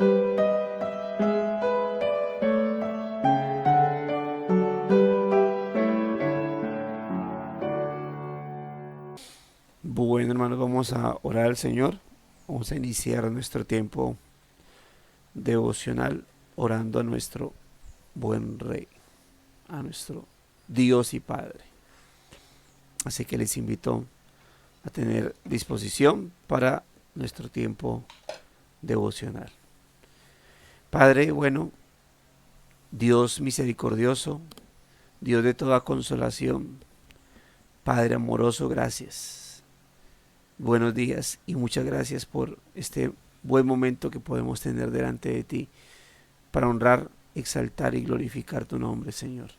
Bueno, hermanos, vamos a orar al Señor. Vamos a iniciar nuestro tiempo devocional orando a nuestro buen Rey, a nuestro Dios y Padre. Así que les invito a tener disposición para nuestro tiempo devocional. Padre, bueno, Dios misericordioso, Dios de toda consolación, Padre amoroso, gracias. Buenos días y muchas gracias por este buen momento que podemos tener delante de ti para honrar, exaltar y glorificar tu nombre, Señor.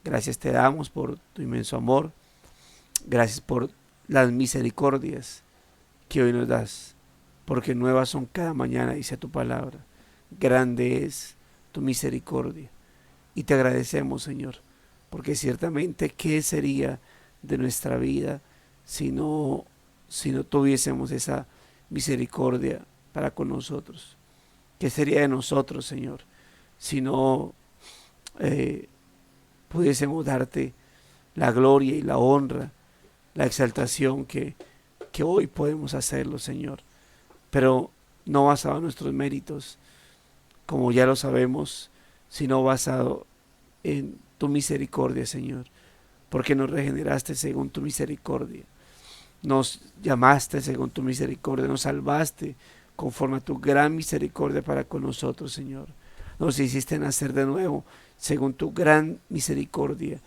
Gracias te damos por tu inmenso amor. Gracias por las misericordias que hoy nos das, porque nuevas son cada mañana, dice tu palabra. Grande es tu misericordia. Y te agradecemos, Señor, porque ciertamente, ¿qué sería de nuestra vida si no tuviésemos esa misericordia para con nosotros? ¿Qué sería de nosotros, Señor, si no pudiésemos darte la gloria y la honra, la exaltación que hoy podemos hacerlo, Señor? Pero no basado en nuestros méritos, como ya lo sabemos, sino basado en tu misericordia, Señor, porque nos regeneraste según tu misericordia. Nos llamaste según tu misericordia, nos salvaste conforme a tu gran misericordia para con nosotros, Señor. Nos hiciste nacer de nuevo según tu gran misericordia,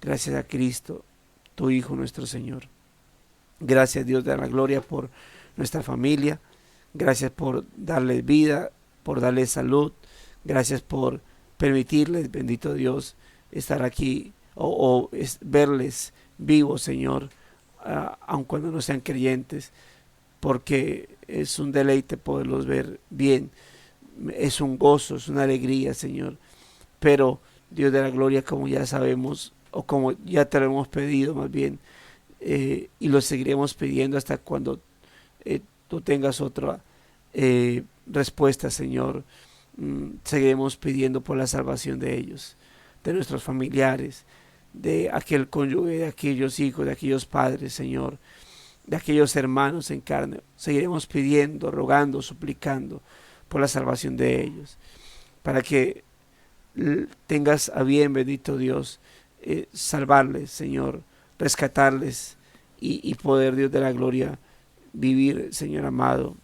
gracias a Cristo, tu Hijo nuestro Señor. Gracias, Dios de la gloria, por nuestra familia. Gracias por darles vida, por darles salud. Gracias por permitirles, bendito Dios, estar aquí o verles vivos, Señor, aun cuando no sean creyentes, porque es un deleite poderlos ver bien, es un gozo, es una alegría, Señor. Pero Dios de la gloria, como ya sabemos, o como ya te lo hemos pedido más bien, y lo seguiremos pidiendo hasta cuando tú tengas otra respuesta, Señor. Seguiremos pidiendo por la salvación de ellos, de nuestros familiares, de aquel cónyuge, de aquellos hijos, de aquellos padres, Señor, de aquellos hermanos en carne. Seguiremos pidiendo, rogando, suplicando por la salvación de ellos, para que tengas a bien, bendito Dios, salvarles, Señor, rescatarles y poder, Dios de la gloria, vivir, Señor amado,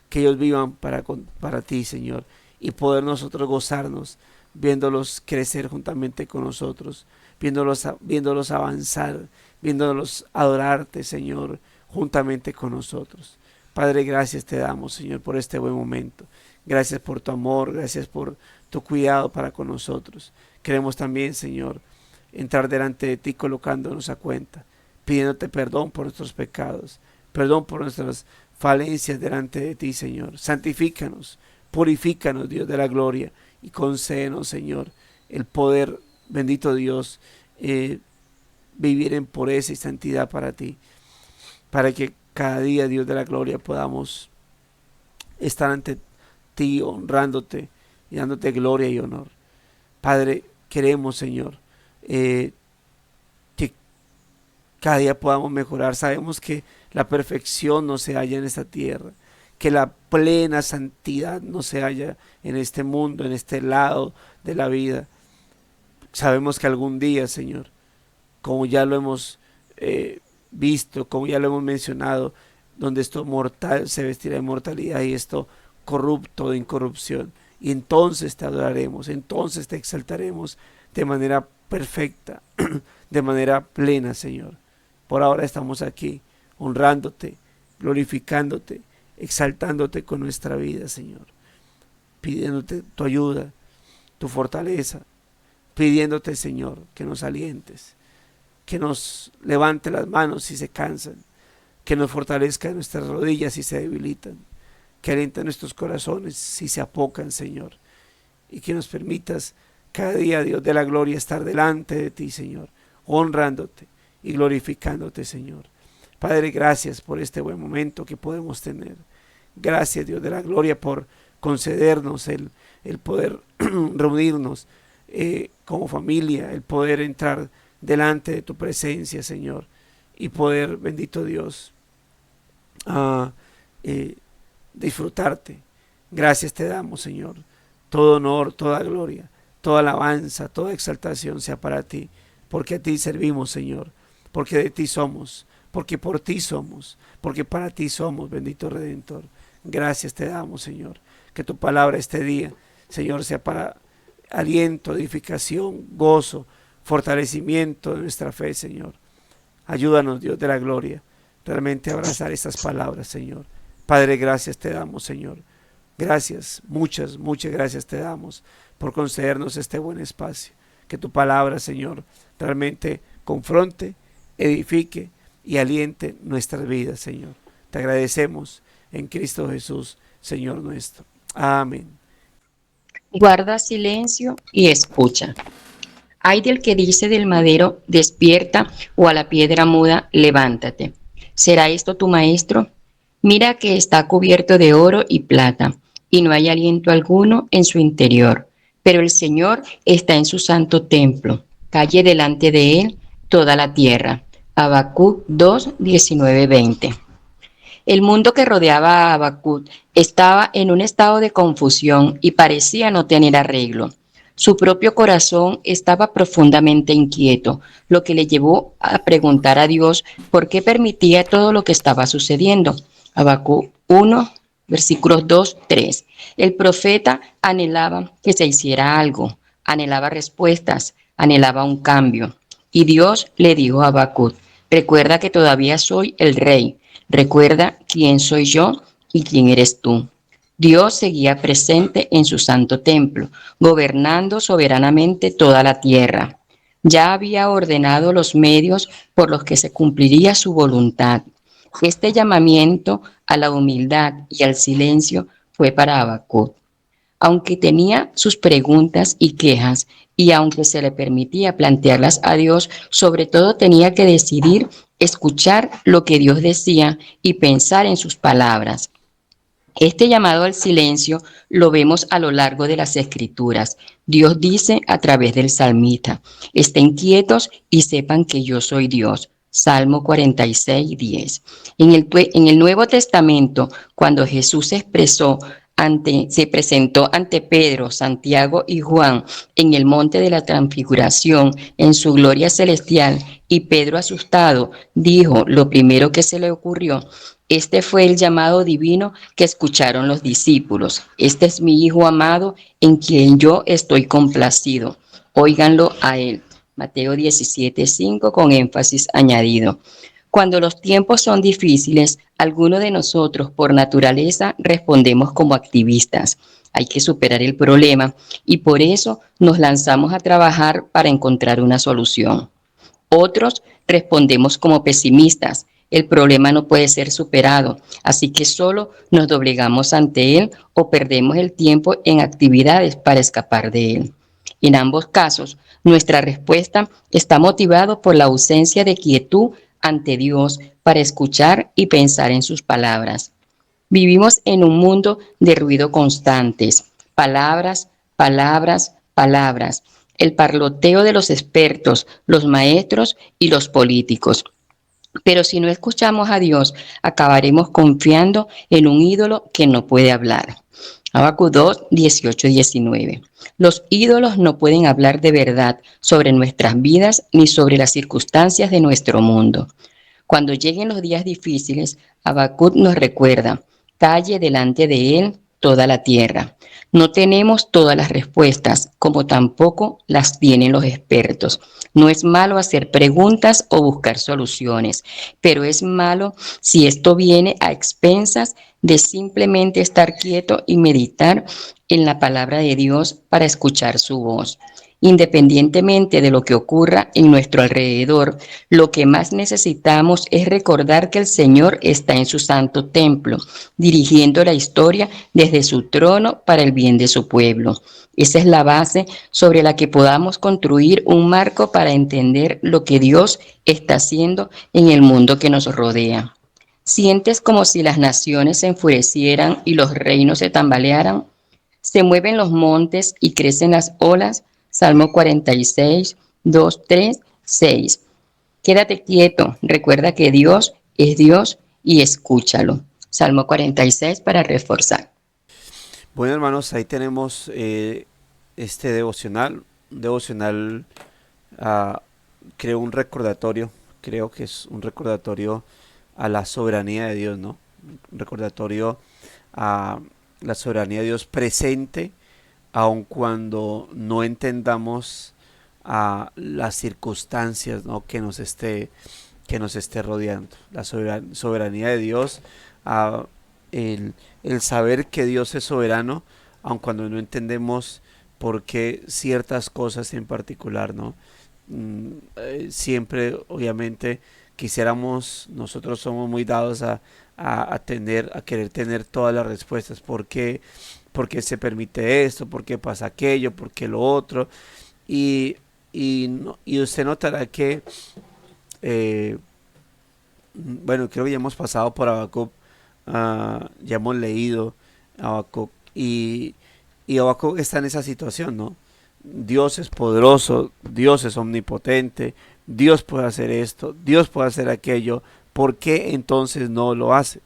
que ellos vivan para ti, Señor, y poder nosotros gozarnos viéndolos crecer juntamente con nosotros, viéndolos avanzar, viéndolos adorarte, Señor, juntamente con nosotros. Padre, gracias te damos, Señor, por este buen momento. Gracias por tu amor, gracias por tu cuidado para con nosotros. Queremos también, Señor, entrar delante de ti colocándonos a cuenta, pidiéndote perdón por nuestros pecados, perdón por nuestras falencias delante de ti, Señor. Santifícanos, purifícanos, Dios de la gloria, y concédenos, Señor, el poder, bendito Dios, vivir en pureza y santidad para ti, para que cada día, Dios de la gloria, podamos estar ante ti honrándote y dándote gloria y honor. Padre, queremos, Señor, que cada día podamos mejorar. Sabemos que la perfección no se halla en esta tierra, que la plena santidad no se halla en este mundo, en este lado de la vida. Sabemos que algún día, Señor, como ya lo hemos visto, como ya lo hemos mencionado, donde esto mortal se vestirá de mortalidad y esto corrupto de incorrupción. Y entonces te adoraremos, entonces te exaltaremos de manera perfecta, de manera plena, Señor. Por ahora estamos aquí honrándote, glorificándote, exaltándote con nuestra vida, Señor, pidiéndote tu ayuda, tu fortaleza, pidiéndote, Señor, que nos alientes, que nos levante las manos si se cansan, que nos fortalezca nuestras rodillas si se debilitan, que aliente nuestros corazones si se apocan, Señor, y que nos permitas cada día, Dios de la gloria, estar delante de ti, Señor, honrándote y glorificándote, Señor. Padre, gracias por este buen momento que podemos tener. Gracias, Dios de la gloria, por concedernos el poder reunirnos como familia, el poder entrar delante de tu presencia, Señor, y poder, bendito Dios, a disfrutarte. Gracias te damos, Señor. Todo honor, toda gloria, toda alabanza, toda exaltación sea para ti, porque a ti servimos, Señor, porque de ti somos, porque por ti somos, porque para ti somos, bendito Redentor. Gracias te damos, Señor. Que tu palabra este día, Señor, sea para aliento, edificación, gozo, fortalecimiento de nuestra fe, Señor. Ayúdanos, Dios de la gloria, realmente a abrazar estas palabras, Señor. Padre, gracias te damos, Señor. Gracias, muchas, muchas gracias te damos por concedernos este buen espacio. Que tu palabra, Señor, realmente confronte, edifique y aliente nuestras vidas, Señor. Te agradecemos en Cristo Jesús, Señor nuestro. Amén. Guarda silencio y escucha. Ay del que dice del madero, despierta, o a la piedra muda, levántate. ¿Será esto tu maestro? Mira que está cubierto de oro y plata, y no hay aliento alguno en su interior. Pero el Señor está en su santo templo. Calle delante de él toda la tierra. Habacuc 2, 19, 20. El mundo que rodeaba a Habacuc estaba en un estado de confusión y parecía no tener arreglo. Su propio corazón estaba profundamente inquieto, lo que le llevó a preguntar a Dios por qué permitía todo lo que estaba sucediendo. Habacuc 1, versículos 2, 3. El profeta anhelaba que se hiciera algo, anhelaba respuestas, anhelaba un cambio. Y Dios le dijo a Habacuc: recuerda que todavía soy el rey. Recuerda quién soy yo y quién eres tú. Dios seguía presente en su santo templo, gobernando soberanamente toda la tierra. Ya había ordenado los medios por los que se cumpliría su voluntad. Este llamamiento a la humildad y al silencio fue para Habacuc. Aunque tenía sus preguntas y quejas, y aunque se le permitía plantearlas a Dios, sobre todo tenía que decidir escuchar lo que Dios decía y pensar en sus palabras. Este llamado al silencio lo vemos a lo largo de las Escrituras. Dios dice a través del salmista: estén quietos y sepan que yo soy Dios. Salmo 46, 10. En el Nuevo Testamento, cuando Jesús se presentó ante Pedro, Santiago y Juan en el monte de la Transfiguración en su gloria celestial, y Pedro, asustado, dijo lo primero que se le ocurrió: este fue el llamado divino que escucharon los discípulos. Este es mi Hijo amado, en quien yo estoy complacido. Óiganlo a él. Mateo 17:5, con énfasis añadido. Cuando los tiempos son difíciles, algunos de nosotros por naturaleza respondemos como activistas. Hay que superar el problema y por eso nos lanzamos a trabajar para encontrar una solución. Otros respondemos como pesimistas. El problema no puede ser superado, así que solo nos doblegamos ante él o perdemos el tiempo en actividades para escapar de él. En ambos casos, nuestra respuesta está motivada por la ausencia de quietud ante Dios para escuchar y pensar en sus palabras. Vivimos en un mundo de ruido constantes, palabras, palabras, palabras, el parloteo de los expertos, los maestros y los políticos. Pero si no escuchamos a Dios, acabaremos confiando en un ídolo que no puede hablar. Habacuc 2, 18, 19. Los ídolos no pueden hablar de verdad sobre nuestras vidas ni sobre las circunstancias de nuestro mundo. Cuando lleguen los días difíciles, Habacuc nos recuerda: calle delante de él toda la tierra. No tenemos todas las respuestas, como tampoco las tienen los expertos. No es malo hacer preguntas o buscar soluciones, pero es malo si esto viene a expensas de simplemente estar quieto y meditar en la palabra de Dios para escuchar su voz. Independientemente de lo que ocurra en nuestro alrededor, lo que más necesitamos es recordar que el Señor está en su santo templo, dirigiendo la historia desde su trono para el bien de su pueblo. Esa es la base sobre la que podamos construir un marco para entender lo que Dios está haciendo en el mundo que nos rodea. Sientes como si las naciones se enfurecieran y los reinos se tambalearan. Se mueven los montes y crecen las olas. Salmo 46, 2, 3, 6. Quédate quieto, recuerda que Dios es Dios y escúchalo. Salmo 46 para reforzar. Bueno, hermanos, ahí tenemos este devocional. Un devocional, ah, creo un recordatorio, creo que es un recordatorio a la soberanía de Dios, ¿no? Un recordatorio a la soberanía de Dios presente, aun cuando no entendamos a las circunstancias, ¿no? que nos esté rodeando. La soberanía de Dios, a el saber que Dios es soberano, aun cuando no entendemos por qué ciertas cosas en particular, ¿no? Siempre, obviamente, quisiéramos, nosotros somos muy dados a querer tener todas las respuestas. ¿Por qué se permite esto? ¿Por qué pasa aquello? ¿Por qué lo otro? Y usted notará que, eh, bueno, creo que ya hemos pasado por Habacuc, ya hemos leído Habacuc, y Habacuc está en esa situación, ¿no? Dios es poderoso, Dios es omnipotente, Dios puede hacer esto, Dios puede hacer aquello. ¿Por qué entonces no lo hace?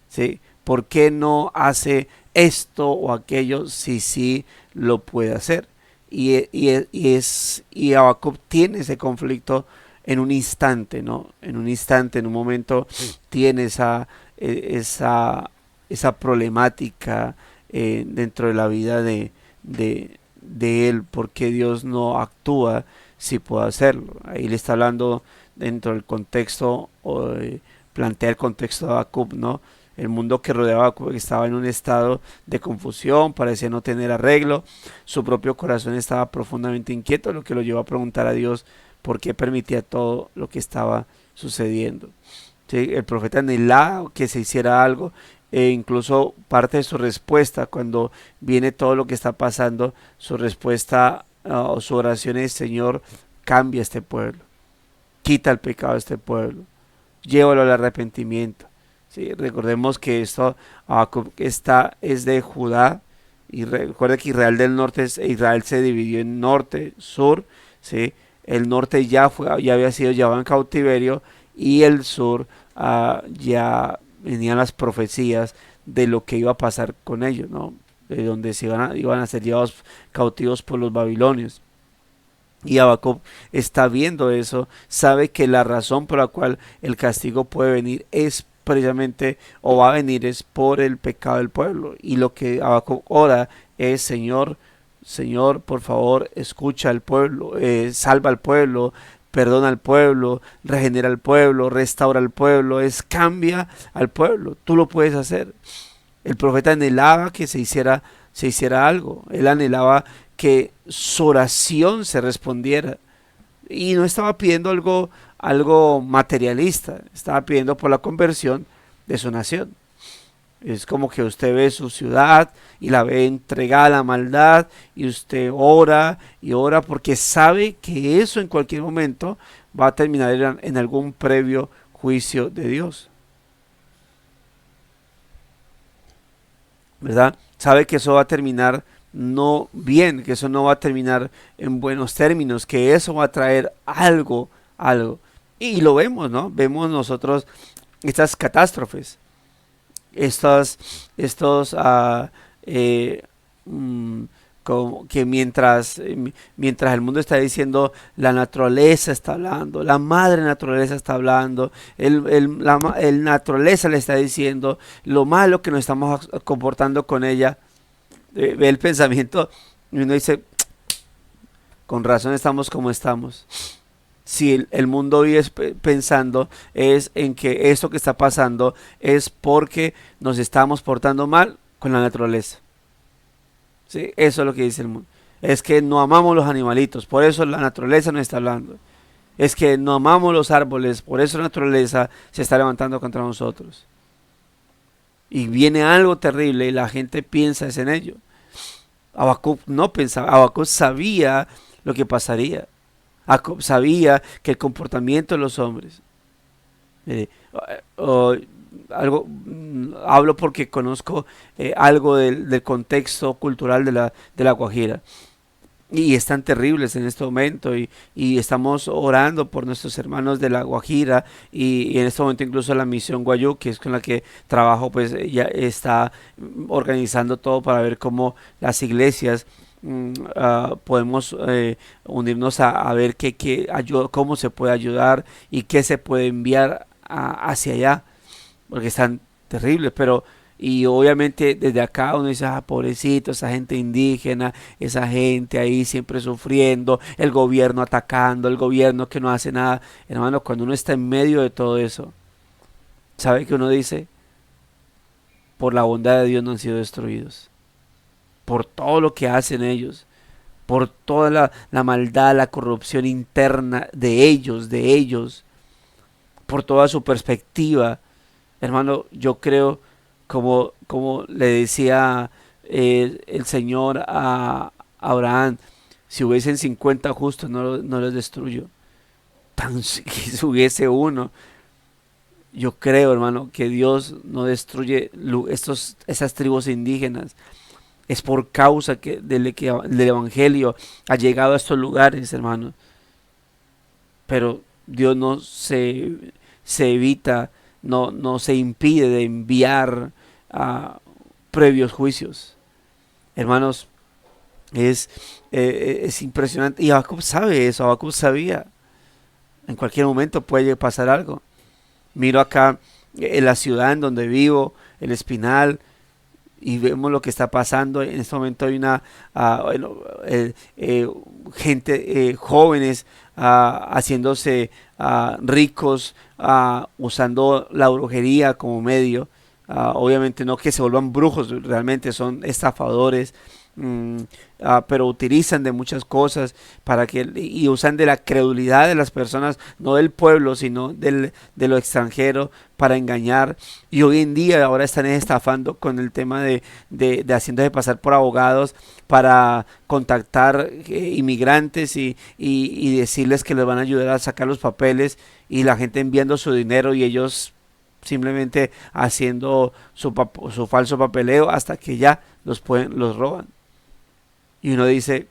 ¿Sí? ¿Por qué no hace esto o aquello si sí lo puede hacer? Y Habacuc tiene ese conflicto en un instante, ¿no? En un instante, en un momento, tiene esa problemática dentro de la vida de él. ¿Por qué Dios no actúa si puede hacerlo? Ahí le está hablando dentro del contexto, plantea el contexto de Habacuc, ¿no? El mundo que rodeaba a Habacuc estaba en un estado de confusión, parecía no tener arreglo, su propio corazón estaba profundamente inquieto, lo que lo llevó a preguntar a Dios por qué permitía todo lo que estaba sucediendo. ¿Sí? El profeta anhelaba que se hiciera algo, e incluso parte de su respuesta cuando viene todo lo que está pasando, su respuesta o su oración es: Señor, cambia este pueblo, quita el pecado de este pueblo, llévalo al arrepentimiento. Sí, recordemos que esto esta es de Judá, y recuerde que Israel del norte, Israel se dividió en norte, sur. ¿Sí? El norte ya había sido llevado en cautiverio, y el sur, ya venían las profecías de lo que iba a pasar con ellos, ¿no? De donde iban a ser llevados cautivos por los babilonios. Y Habacuc está viendo eso, sabe que la razón por la cual el castigo puede venir es precisamente, o va a venir, es por el pecado del pueblo. Y lo que Habacuc ora es: Señor, Señor, por favor, escucha al pueblo, salva al pueblo, perdona al pueblo, regenera al pueblo, restaura al pueblo, cambia al pueblo. Tú lo puedes hacer. El profeta anhelaba que se hiciera algo. Él anhelaba que su oración se respondiera. Y no estaba pidiendo algo materialista, estaba pidiendo por la conversión de su nación. Es como que usted ve su ciudad y la ve entregada a la maldad, y usted ora y ora porque sabe que eso en cualquier momento va a terminar en algún previo juicio de Dios, ¿verdad? Sabe que eso va a terminar no bien, que eso no va a terminar en buenos términos, que eso va a traer algo. Y lo vemos, ¿no? Vemos nosotros estas catástrofes, estos eh, mm, como que mientras el mundo está diciendo, la naturaleza está hablando, la madre naturaleza está hablando, el naturaleza le está diciendo lo malo que nos estamos comportando con ella. Ve el pensamiento y uno dice: con razón estamos como estamos. Si el mundo hoy es pensando es en que esto que está pasando es porque nos estamos portando mal con la naturaleza. ¿Sí? Eso es lo que dice el mundo. Es que no amamos los animalitos, por eso la naturaleza nos está hablando. Es que no amamos los árboles, por eso la naturaleza se está levantando contra nosotros. Y viene algo terrible y la gente piensa es en ello. Habacuc no pensaba, Habacuc sabía lo que pasaría. Habacuc sabía que el comportamiento de los hombres, eh, oh, hablo porque conozco algo del contexto cultural de la Guajira. Y están terribles en este momento y estamos orando por nuestros hermanos de la Guajira y en este momento incluso la misión Guayú, que es con la que trabajo, pues ya está organizando todo para ver cómo las iglesias podemos unirnos a ver ayuda, cómo se puede ayudar y qué se puede enviar hacia allá, porque están terribles, pero y obviamente desde acá uno dice, pobrecito, esa gente indígena, esa gente ahí siempre sufriendo, el gobierno atacando, el gobierno que no hace nada. Hermano, cuando uno está en medio de todo eso, ¿sabe qué uno dice? Por la bondad de Dios no han sido destruidos, por todo lo que hacen ellos, por toda la maldad, la corrupción interna de ellos, por toda su perspectiva. Hermano, yo creo, como le decía el Señor a Abraham, si hubiesen 50 justos no los destruyo, tan si hubiese uno. Yo creo, hermano, que Dios no destruye esas tribus indígenas. Es por causa del Evangelio ha llegado a estos lugares, hermano. Pero Dios no se evita, no se impide de enviar previos juicios. Hermanos, es impresionante. Y Habacuc sabe eso, Habacuc sabía. En cualquier momento puede pasar algo. Miro acá en la ciudad en donde vivo, el Espinal, y vemos lo que está pasando. En este momento hay gente, jóvenes haciéndose ricos, usando la brujería como medio. Obviamente no que se vuelvan brujos, realmente son estafadores, pero utilizan de muchas cosas y usan de la credulidad de las personas, no del pueblo, sino de lo extranjero para engañar. Y hoy en día ahora están estafando con el tema de haciéndose pasar por abogados para contactar inmigrantes y decirles que les van a ayudar a sacar los papeles, y la gente enviando su dinero y ellos simplemente haciendo su falso papeleo hasta que ya los roban. Y uno dice,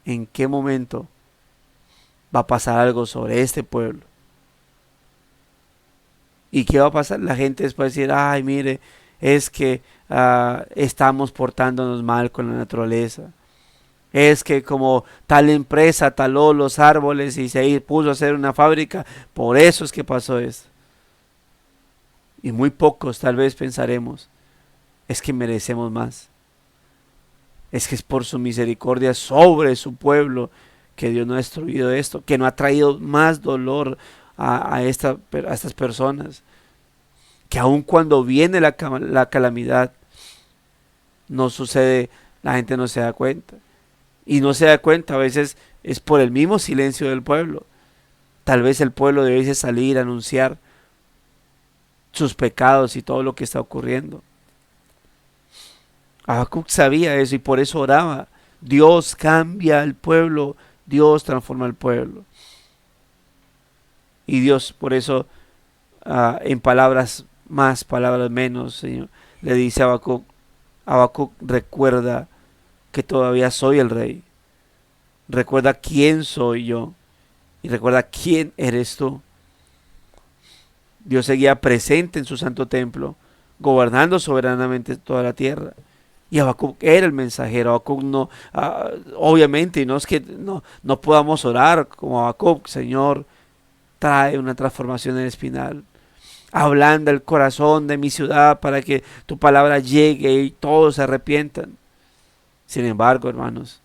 ¿en qué momento va a pasar algo sobre este pueblo? ¿Y qué va a pasar? La gente después decir, ay, mire, es que estamos portándonos mal con la naturaleza. Es que como tal empresa taló los árboles y se puso a hacer una fábrica, por eso es que pasó esto. Y muy pocos tal vez pensaremos, es que merecemos más. Es que es por su misericordia sobre su pueblo que Dios no ha destruido esto, que no ha traído más dolor a estas personas. Que aun cuando viene la calamidad, no sucede, la gente no se da cuenta. Y no se da cuenta, a veces es por el mismo silencio del pueblo. Tal vez el pueblo debe salir a anunciar sus pecados y todo lo que está ocurriendo. Habacuc sabía eso y por eso oraba. Dios cambia al pueblo, Dios transforma al pueblo. Y Dios por eso, en palabras más, palabras menos, Señor, le dice a Habacuc, Habacuc, recuerda que todavía soy el rey. Recuerda quién soy yo y recuerda quién eres tú. Dios seguía presente en su santo templo, gobernando soberanamente toda la tierra. Y Habacuc era el mensajero. Habacuc no, obviamente, no es que no podamos orar como Habacuc, Señor, trae una transformación en el Espinal. Ablanda el corazón de mi ciudad para que tu palabra llegue y todos se arrepientan. Sin embargo, hermanos,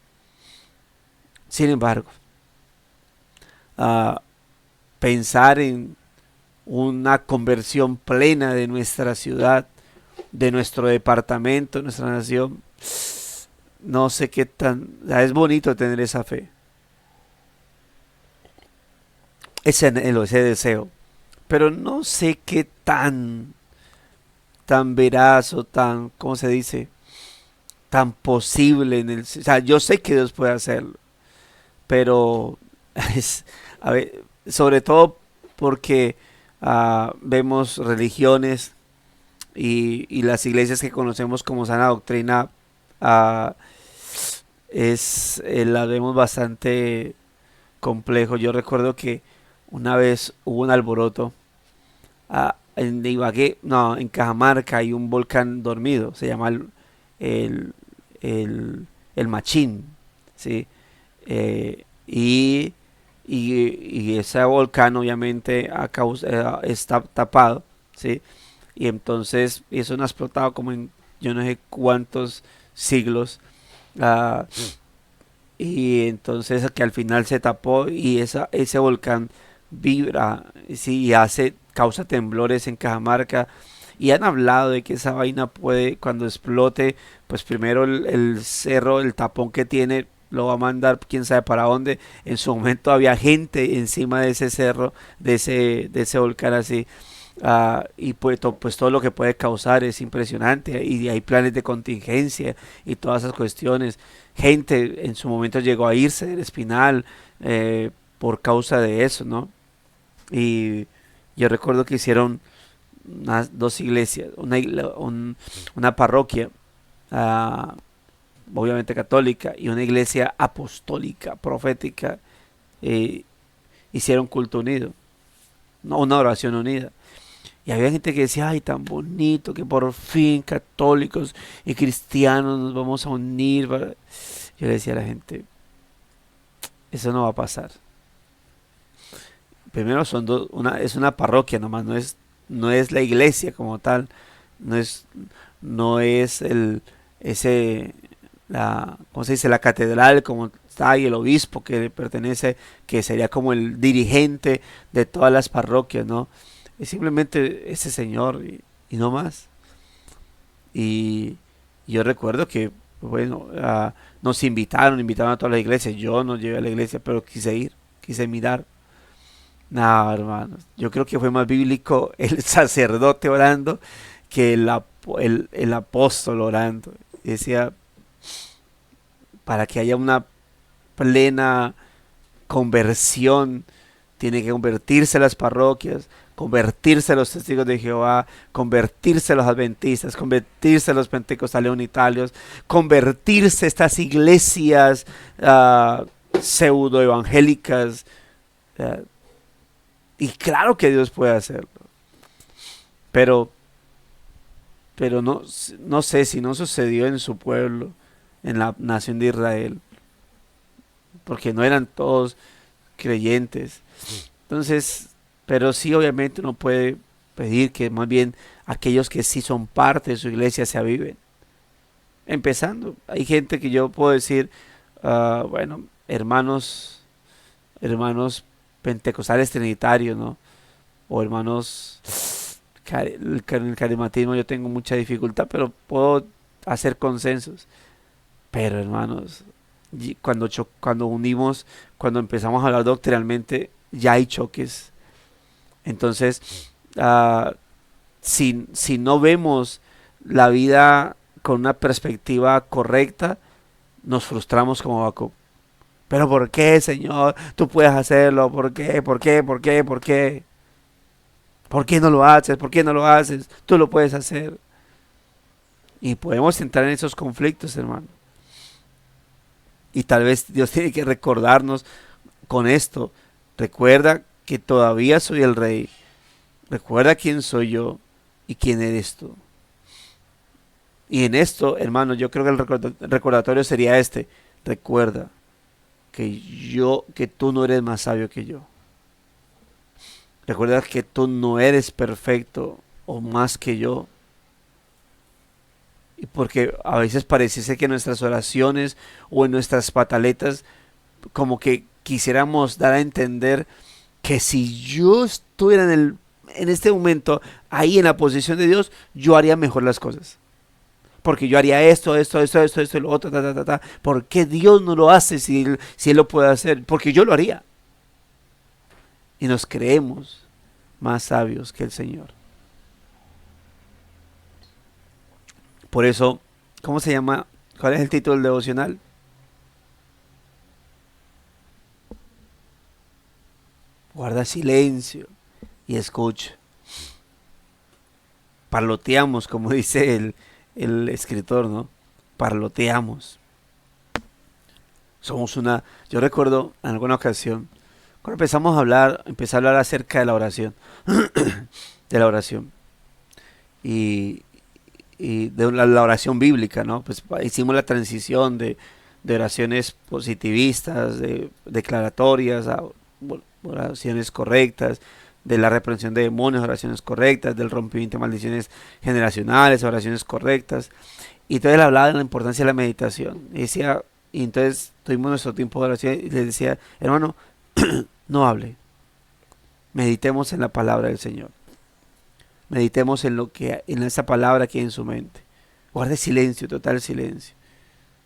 pensar en una conversión plena de nuestra ciudad, de nuestro departamento, de nuestra nación, no sé qué es bonito tener esa fe, ese anhelo, ese deseo, pero no sé qué tan veraz o tan, ¿cómo se dice? Tan posible o sea, yo sé que Dios puede hacerlo, pero a ver, sobre todo porque vemos religiones y las iglesias que conocemos como sana doctrina, ah, la vemos bastante complejo. Yo recuerdo que una vez hubo un alboroto en Ibagué, no, en Cajamarca hay un volcán dormido, se llama el, el, el Machín, ¿sí? Y, y ese volcán obviamente está tapado, ¿sí? Y entonces eso no ha explotado como en yo no sé cuántos siglos. ah, y entonces que al final se tapó y ese volcán vibra, sí, y causa temblores en Cajamarca. Y han hablado de que esa vaina puede, cuando explote, pues primero el cerro, el tapón que tiene, lo va a mandar quién sabe para dónde. En su momento había gente encima de ese cerro, de ese volcán así. Y pues todo lo que puede causar es impresionante y hay planes de contingencia y todas esas cuestiones. Gente en su momento llegó a irse del Espinal por causa de eso, ¿no? Y yo recuerdo que hicieron dos iglesias, una parroquia, ah, obviamente católica, y una iglesia apostólica, profética. eh, Hicieron culto unido, no, una oración unida. Y había gente que decía, ay, tan bonito que por fin católicos y cristianos nos vamos a unir. Yo le decía a la gente, eso no va a pasar. Primero es una parroquia nomás, no es la iglesia como tal, no es, no es ¿cómo se dice? La catedral como está y el obispo que le pertenece, que sería como el dirigente de todas las parroquias, ¿no? Es simplemente ese señor y no más. Y yo recuerdo que, bueno, nos invitaron a todas las iglesias. Yo no llegué a la iglesia, pero quise ir, quise mirar. No, hermanos, yo creo que fue más bíblico el sacerdote orando que el apóstol orando. Decía, para que haya una plena conversión, tiene que convertirse las parroquias, convertirse los testigos de Jehová, convertirse los adventistas, convertirse los pentecostales unitarios, convertirse estas iglesias pseudo evangélicas. Uh, y claro que Dios puede hacerlo, pero, pero no sé si no sucedió en su pueblo, en la nación de Israel, porque no eran todos creyentes. Entonces, pero sí obviamente uno puede pedir que más bien aquellos que sí son parte de su iglesia se aviven. Empezando, hay gente que yo puedo decir, bueno, hermanos pentecostales trinitarios, ¿no? O hermanos, el carismatismo yo tengo mucha dificultad, pero puedo hacer consensos. Pero hermanos, cuando empezamos a hablar doctrinalmente, ya hay choques. Entonces, uh, si no vemos la vida con una perspectiva correcta, nos frustramos como Jacob. Pero ¿por qué, Señor? Tú puedes hacerlo. ¿Por qué? ¿Por qué? ¿Por qué? ¿Por qué? ¿Por qué no lo haces? ¿Por qué no lo haces? Tú lo puedes hacer. Y podemos entrar en esos conflictos, hermano. Y tal vez Dios tiene que recordarnos con esto. Recuerda que todavía soy el rey. Recuerda quién soy yo y quién eres tú. Y en esto, hermano, yo creo que el recordatorio sería este. Recuerda que tú no eres más sabio que yo. Recuerda que tú no eres perfecto o más que yo. Y porque a veces pareciese que en nuestras oraciones o en nuestras pataletas como que quisiéramos dar a entender que si yo estuviera en este momento ahí en la posición de Dios, yo haría mejor las cosas. Porque yo haría esto y lo otro, ta, ta, ta, ta. ¿Por qué Dios no lo hace si Él lo puede hacer? Porque yo lo haría. Y nos creemos más sabios que el Señor. Por eso, ¿cómo se llama? ¿Cuál es el título del devocional? Guarda silencio y escucha. parloteamos, como dice el escritor, ¿no? Parloteamos. Yo recuerdo en alguna ocasión, cuando empecé a hablar acerca de la oración, de la oración, y, y de la oración bíblica, ¿no? Pues hicimos la transición de oraciones positivistas, de declaratorias, a oraciones correctas, de la reprensión de demonios, oraciones correctas, del rompimiento de maldiciones generacionales, oraciones correctas. Y entonces él hablaba de la importancia de la meditación. Y entonces tuvimos nuestro tiempo de oración y les decía, hermano, no hable, meditemos en la palabra del Señor. Meditemos en esa palabra que hay en su mente. Guarde silencio, total silencio.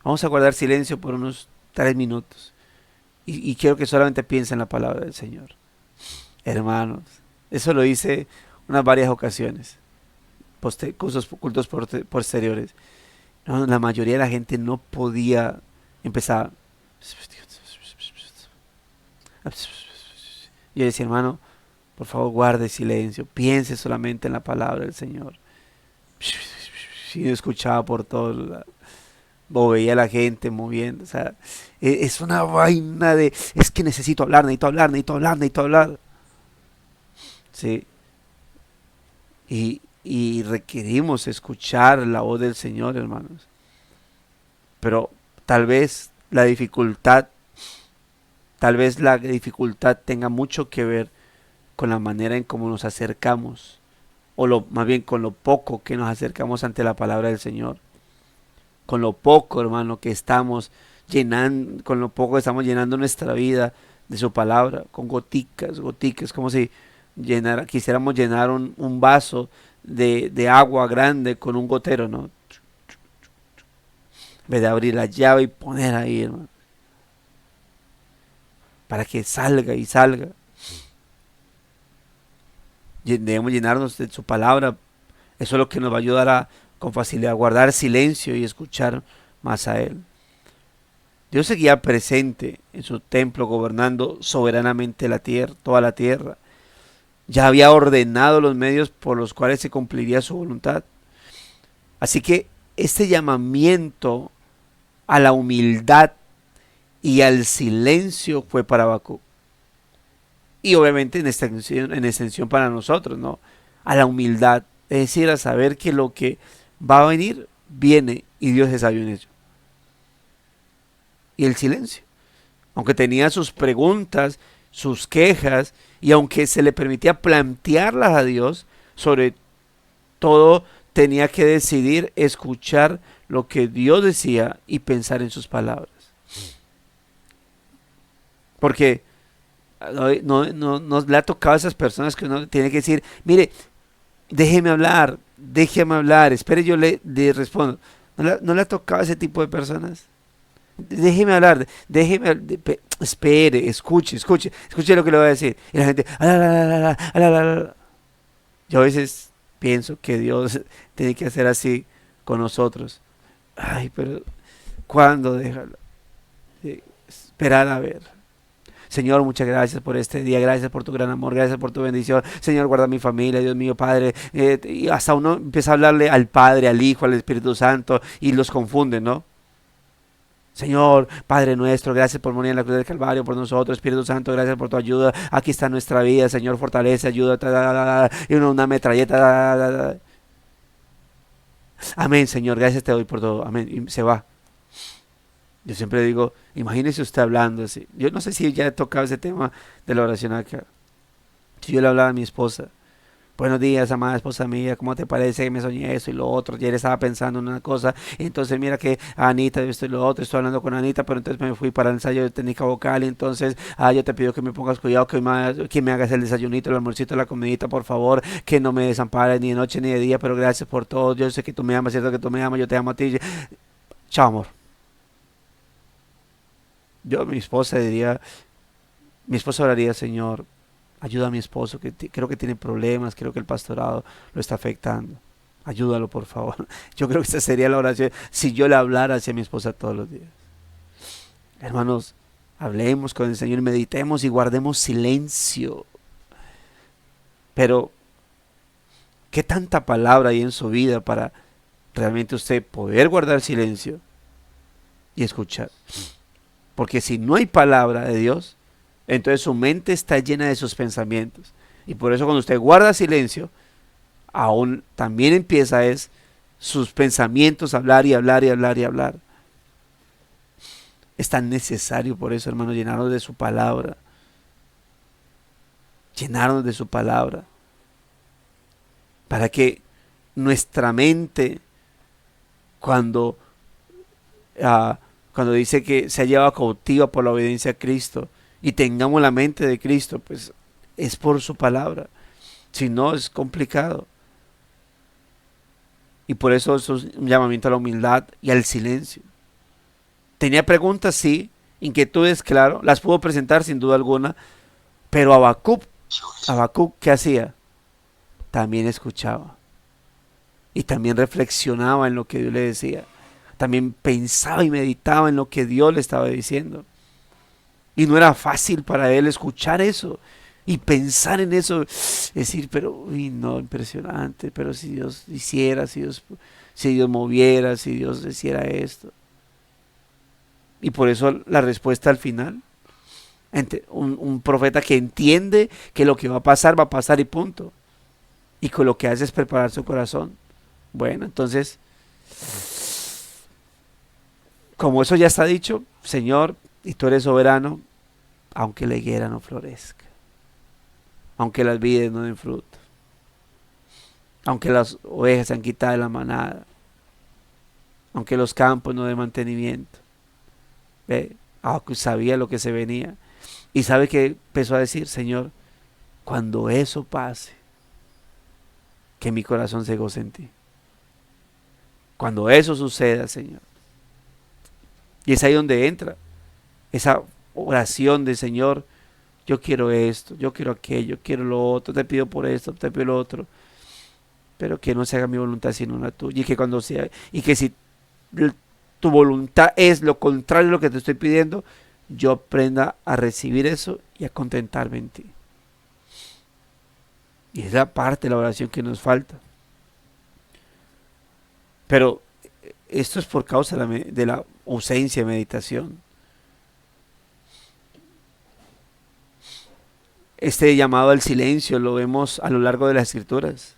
Vamos a guardar silencio por unos 3 minutos. Y quiero que solamente piense en la palabra del Señor. Hermanos, eso lo hice unas varias ocasiones. Cultos posteriores. No, la mayoría de la gente no podía empezar. Yo decía, hermano, por favor guarde silencio, piense solamente en la palabra del Señor. Y yo escuchaba por todo lado, o veía a la gente moviendo, o sea, es una vaina es que necesito hablar, necesito hablar, necesito hablar, necesito hablar. Sí, y requerimos escuchar la voz del Señor, hermanos. Pero tal vez la dificultad, tenga mucho que ver con la manera en cómo nos acercamos, más bien con lo poco que nos acercamos ante la palabra del Señor, con lo poco, hermano, que estamos llenando, con lo poco que estamos llenando nuestra vida de su palabra, con goticas, como si quisiéramos llenar un vaso de agua grande con un gotero, ¿no? En vez de abrir la llave y poner ahí, hermano, para que salga y salga. Debemos llenarnos de su palabra. Eso es lo que nos va a ayudar con facilidad a guardar silencio y escuchar más a Él. Dios seguía presente en su templo, gobernando soberanamente toda la tierra. Ya había ordenado los medios por los cuales se cumpliría su voluntad. Así que este llamamiento a la humildad y al silencio fue para Habacuc. Y obviamente en extensión para nosotros, ¿no? A la humildad, es decir, a saber que lo que va a venir, viene y Dios es sabio en ello. Y el silencio. Aunque tenía sus preguntas, sus quejas, y aunque se le permitía plantearlas a Dios, sobre todo tenía que decidir escuchar lo que Dios decía y pensar en sus palabras. Porque no le ha tocado a esas personas que uno tiene que decir, mire, déjeme hablar, espere, yo le respondo. ¿No le ha tocado a ese tipo de personas? Déjeme hablar, espere, escuche lo que le voy a decir. Y la gente, yo a veces pienso que Dios tiene que hacer así con nosotros. Ay, pero ¿cuándo déjalo? Esperar a ver. Señor, muchas gracias por este día, gracias por tu gran amor, gracias por tu bendición. Señor, guarda mi familia, Dios mío, Padre. Y hasta uno empieza a hablarle al Padre, al Hijo, al Espíritu Santo y los confunde, ¿no? Señor, Padre nuestro, gracias por morir en la cruz del Calvario por nosotros. Espíritu Santo, gracias por tu ayuda. Aquí está nuestra vida, Señor, fortalece, ayuda. Y una metralleta. Amén, Señor, gracias te doy por todo. Amén. Y se va. Yo siempre digo, imagínese usted hablando así. Yo no sé si ya he tocado ese tema de la oración acá. Si yo le hablaba a mi esposa, buenos días, amada esposa mía, ¿cómo te parece que me soñé eso y lo otro? Ayer estaba pensando en una cosa, y entonces mira que Anita, esto y lo otro, estoy hablando con Anita, pero entonces me fui para el ensayo de técnica vocal, y entonces, yo te pido que me pongas cuidado, que me hagas el desayunito, el almuercito, la comidita, por favor, que no me desampares ni de noche ni de día, pero gracias por todo, yo sé que tú me amas, cierto que tú me amas, yo te amo a ti. Chao, amor. Mi esposa oraría, Señor, ayuda a mi esposo, que creo que tiene problemas, creo que el pastorado lo está afectando. Ayúdalo, por favor. Yo creo que esa sería la oración si yo le hablara hacia mi esposa todos los días. Hermanos, hablemos con el Señor, meditemos y guardemos silencio. Pero ¿Qué tanta palabra hay en su vida para realmente usted poder guardar silencio y escuchar? Porque si no hay palabra de Dios, entonces su mente está llena de sus pensamientos. Y por eso cuando usted guarda silencio, aún también empieza sus pensamientos a hablar y hablar y hablar y hablar. Es tan necesario por eso, hermano, llenarnos de su palabra. Llenarnos de su palabra. Para que nuestra mente, cuando, cuando dice que se ha llevado cautiva por la obediencia a Cristo, y tengamos la mente de Cristo, pues es por su palabra. Si no, es complicado. Y por eso es un llamamiento a la humildad y al silencio. Tenía preguntas, sí, inquietudes, claro, las pudo presentar sin duda alguna, pero Habacuc, ¿qué hacía? También escuchaba y también reflexionaba en lo que Dios le decía, también pensaba y meditaba en lo que Dios le estaba diciendo. Y no era fácil para él escuchar eso y pensar en eso, decir, pero, uy, no, impresionante, pero si Dios hiciera, si Dios moviera, si Dios hiciera esto. Y por eso la respuesta al final, un profeta que entiende que lo que va a pasar y punto. Y que lo que hace es preparar su corazón. Bueno, entonces, como eso ya está dicho, Señor, y tú eres soberano, aunque la higuera no florezca, aunque las vides no den fruto, aunque las ovejas se han quitado de la manada, aunque los campos no den mantenimiento. Sabía lo que se venía. Y sabe que empezó a decir, Señor, cuando eso pase, que mi corazón se goce en ti. Cuando eso suceda, Señor. Y es ahí donde entra esa oración de Señor, yo quiero esto, yo quiero aquello, quiero lo otro, te pido por esto, te pido lo otro, pero que no se haga mi voluntad sino la tuya. Y que cuando sea, y que si tu voluntad es lo contrario a lo que te estoy pidiendo, yo aprenda a recibir eso y a contentarme en ti. Y es la parte de la oración que nos falta. Pero esto es por causa de la ausencia de meditación. Este llamado al silencio lo vemos a lo largo de las Escrituras.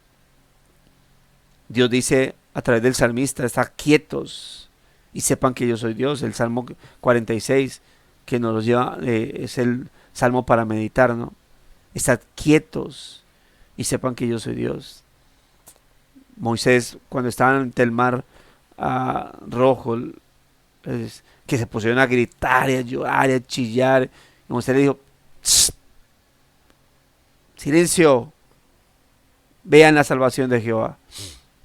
Dios dice a través del salmista, estad quietos y sepan que yo soy Dios. El Salmo 46 que nos lleva, es el salmo para meditar, ¿no? Estad quietos y sepan que yo soy Dios. Moisés, cuando estaba ante el mar rojo, que se pusieron a gritar y a llorar y a chillar, y Moisés le dijo, silencio, vean la salvación de Jehová.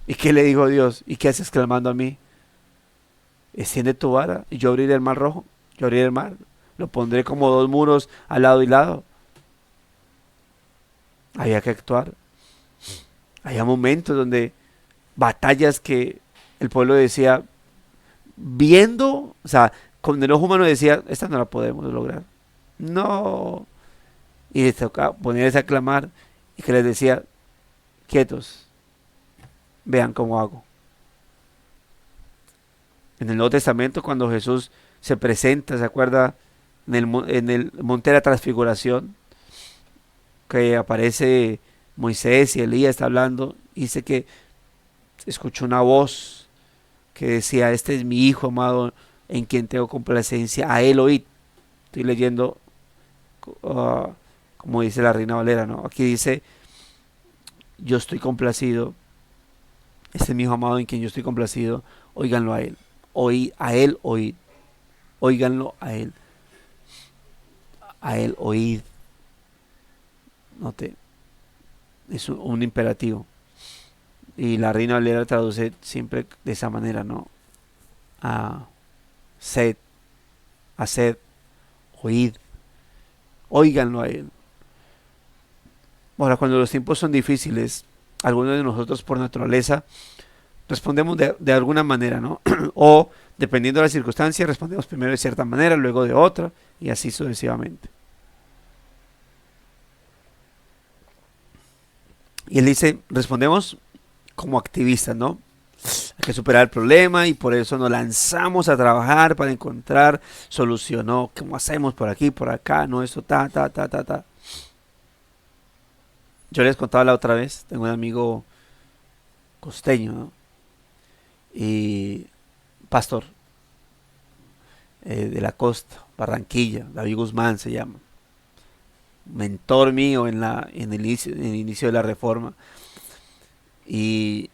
¿Y qué le dijo Dios? ¿Y qué haces clamando a mí? Extiende tu vara y yo abriré el mar rojo, yo abriré el mar, lo pondré como dos muros al lado y lado. Había que actuar. Había momentos donde batallas que el pueblo decía, viendo, o sea, con el ojo humano decía, esta no la podemos lograr. No. Y les tocaba ponerse a clamar y que les decía, quietos, vean cómo hago. En el Nuevo Testamento, cuando Jesús se presenta, ¿se acuerda? En el monte de la transfiguración, que aparece Moisés y Elías está hablando, y dice que escuchó una voz que decía, este es mi hijo amado en quien tengo complacencia, a él oíd. Estoy leyendo como dice la Reina Valera, ¿no? Aquí dice, yo estoy complacido, este es mi hijo amado en quien yo estoy complacido, óiganlo a él, oíd, óiganlo a él oíd. Note, es un imperativo. Y la Reina Valera traduce siempre de esa manera, ¿no? Haced, oíd, óiganlo a él. Ahora, cuando los tiempos son difíciles, algunos de nosotros por naturaleza respondemos de alguna manera, ¿no? O dependiendo de las circunstancias, respondemos primero de cierta manera, luego de otra, y así sucesivamente. Y él dice, respondemos como activistas, ¿no? Hay que superar el problema y por eso nos lanzamos a trabajar para encontrar solución, ¿no? ¿Cómo hacemos por aquí, por acá? No, esto, ta, ta, ta, ta, ta. Yo les contaba la otra vez, tengo un amigo costeño, ¿no? Y pastor de la costa, Barranquilla, David Guzmán se llama, mentor mío en el inicio de la reforma. Y,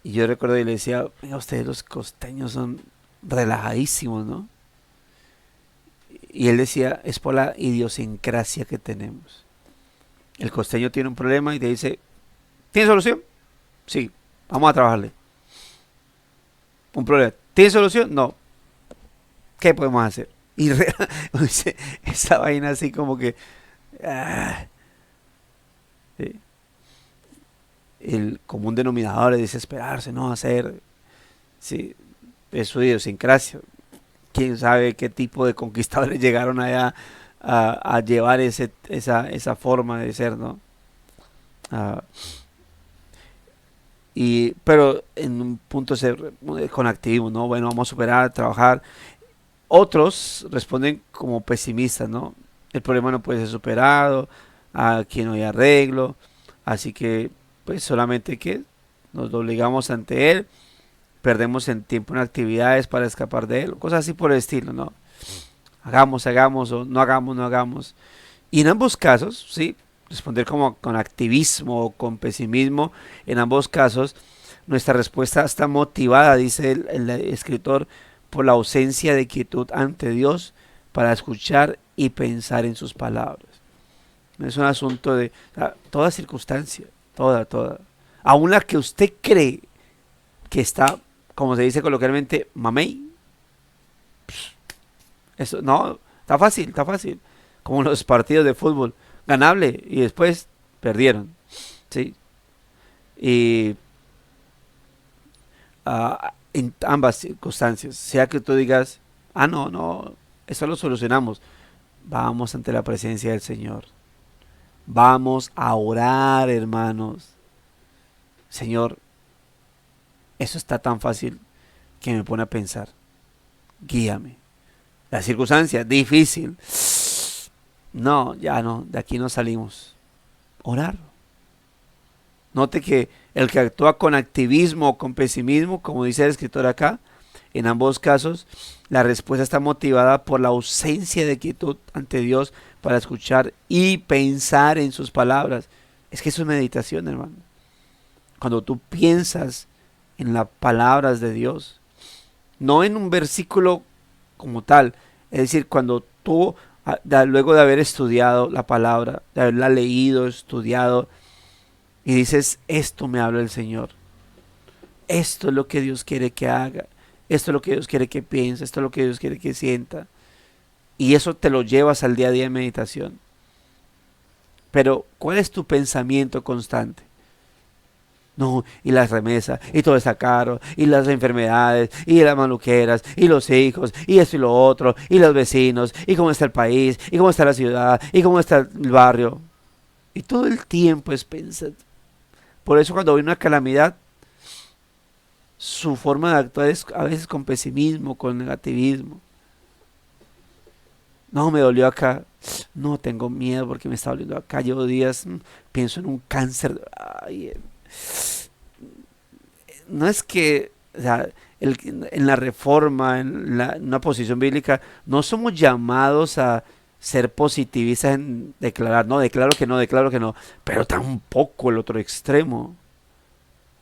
y yo recuerdo y le decía, "Venga, ustedes los costeños son relajadísimos, ¿no?" Y él decía, es por la idiosincrasia que tenemos. El costeño tiene un problema y te dice, ¿tiene solución? Sí, vamos a trabajarle. Un problema, ¿tiene solución? No. ¿Qué podemos hacer? Y dice, esa vaina así como que ah, sí. El común denominador es desesperarse, no hacer, sí, es su idiosincrasia. Quién sabe qué tipo de conquistadores llegaron allá a llevar esa forma de ser, ¿no? Ah, pero en un punto con activismo, ¿no? Bueno, vamos a superar, trabajar. Otros responden como pesimistas, ¿no? El problema no puede ser superado, aquí no hay arreglo, así que pues solamente que nos doblegamos ante él, perdemos en tiempo en actividades para escapar de él, cosas así por el estilo, ¿no? Hagamos, hagamos o no hagamos, no hagamos. Y en ambos casos, sí, responder como con activismo o con pesimismo, en ambos casos, nuestra respuesta está motivada, dice el escritor, por la ausencia de quietud ante Dios para escuchar y pensar en sus palabras. Es un asunto de toda circunstancia, toda. Aún la que usted cree que está, como se dice coloquialmente, mamey. Eso, no, está fácil. Como los partidos de fútbol, ganable y después perdieron. ¿Sí? Y en ambas circunstancias, sea que tú digas, no, eso lo solucionamos. Vamos ante la presencia del Señor. Vamos a orar, hermanos. Señor, eso está tan fácil que me pone a pensar. Guíame. La circunstancia, difícil. No, ya no, de aquí no salimos. Orar. Note que el que actúa con activismo o con pesimismo, como dice el escritor acá, en ambos casos, la respuesta está motivada por la ausencia de quietud ante Dios para escuchar y pensar en sus palabras. Es que eso es meditación, hermano. Cuando tú piensas en las palabras de Dios, no en un versículo como tal, es decir, cuando tú, luego de haber estudiado la palabra, de haberla leído, estudiado, y dices, esto me habla el Señor, esto es lo que Dios quiere que haga, esto es lo que Dios quiere que piense, esto es lo que Dios quiere que sienta, y eso te lo llevas al día a día de meditación. Pero, ¿cuál es tu pensamiento constante? No, y las remesas, y todo está caro, y las enfermedades, y las maluqueras, y los hijos, y esto y lo otro, y los vecinos, y cómo está el país, y cómo está la ciudad, y cómo está el barrio. Y todo el tiempo es pensar. Por eso cuando hay una calamidad, su forma de actuar es a veces con pesimismo, con negativismo. No, me dolió acá. No, tengo miedo porque me está doliendo acá. Llevo días, pienso en un cáncer. Ay, no es que, o sea, en la reforma, en una posición bíblica, no somos llamados a ser positivistas en declarar, no, declaro que no, pero tampoco el otro extremo.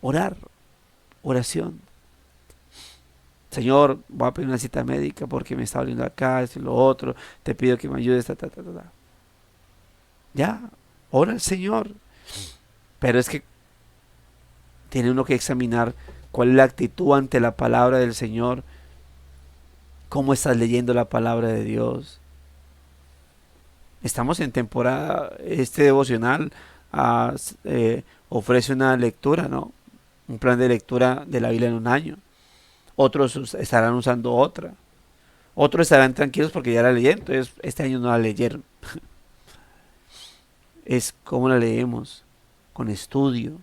Orar, oración. Señor, voy a pedir una cita médica porque me está doliendo acá, esto y lo otro, te pido que me ayudes, Ya, ora al Señor. Pero es que tiene uno que examinar cuál es la actitud ante la palabra del Señor, cómo estás leyendo la palabra de Dios. Estamos en temporada, este devocional ofrece una lectura, ¿no? Un plan de lectura de la Biblia en un año. Otros estarán usando otra. Otros estarán tranquilos porque ya la leyeron, entonces este año no la leyeron. Es cómo la leemos, con estudio,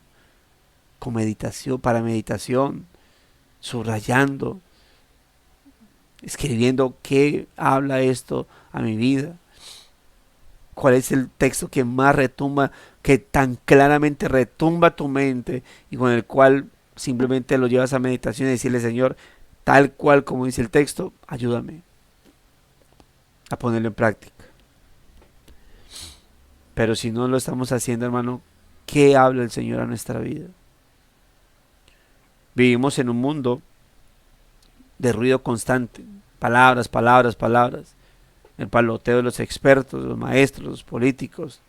con meditación, para meditación, subrayando, escribiendo qué habla esto a mi vida. ¿Cuál es el texto que más retumba, que tan claramente retumba tu mente y con el cual simplemente lo llevas a meditación y decirle, Señor, tal cual como dice el texto, ayúdame a ponerlo en práctica? Pero si no lo estamos haciendo, hermano, ¿qué habla el Señor a nuestra vida? Vivimos en un mundo de ruido constante, palabras, palabras, palabras, el paloteo de los expertos, los maestros, los políticos,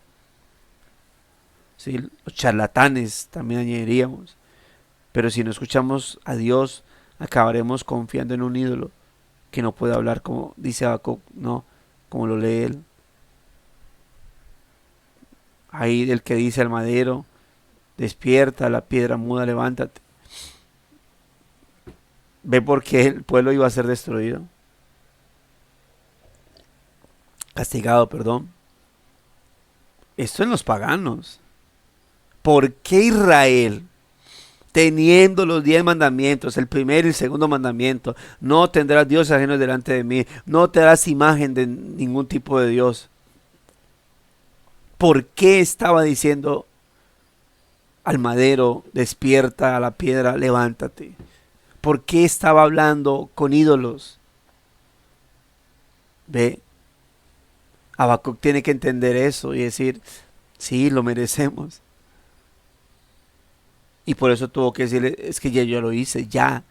¿sí? Los charlatanes también añadiríamos. Pero si no escuchamos a Dios, acabaremos confiando en un ídolo que no puede hablar como dice Habacuc, no, como lo lee él. Ahí el que dice al madero, despierta, la piedra muda, levántate. ¿Ve por qué el pueblo iba a ser destruido? Castigado, perdón. Esto en los paganos. ¿Por qué Israel, teniendo los 10 mandamientos, el primero y el segundo mandamiento, no tendrás dioses ajenos delante de mí, no te darás imagen de ningún tipo de Dios? ¿Por qué estaba diciendo al madero, despierta, a la piedra, levántate? ¿Por qué estaba hablando con ídolos? Ve, Habacuc tiene que entender eso y decir, sí, lo merecemos. Y por eso tuvo que decirle, es que ya yo lo hice, ya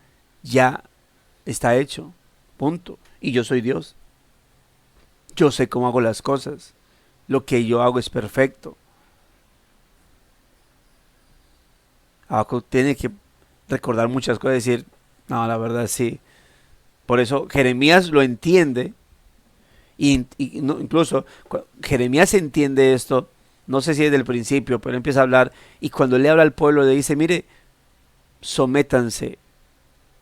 está hecho, punto. Y yo soy Dios. Yo sé cómo hago las cosas. Lo que yo hago es perfecto. Habacuc tiene que recordar muchas cosas y decir, no, la verdad sí. Por eso Jeremías lo entiende. Y no, incluso Jeremías entiende esto. No sé si desde el principio, pero empieza a hablar. Y cuando le habla al pueblo le dice, mire, sométanse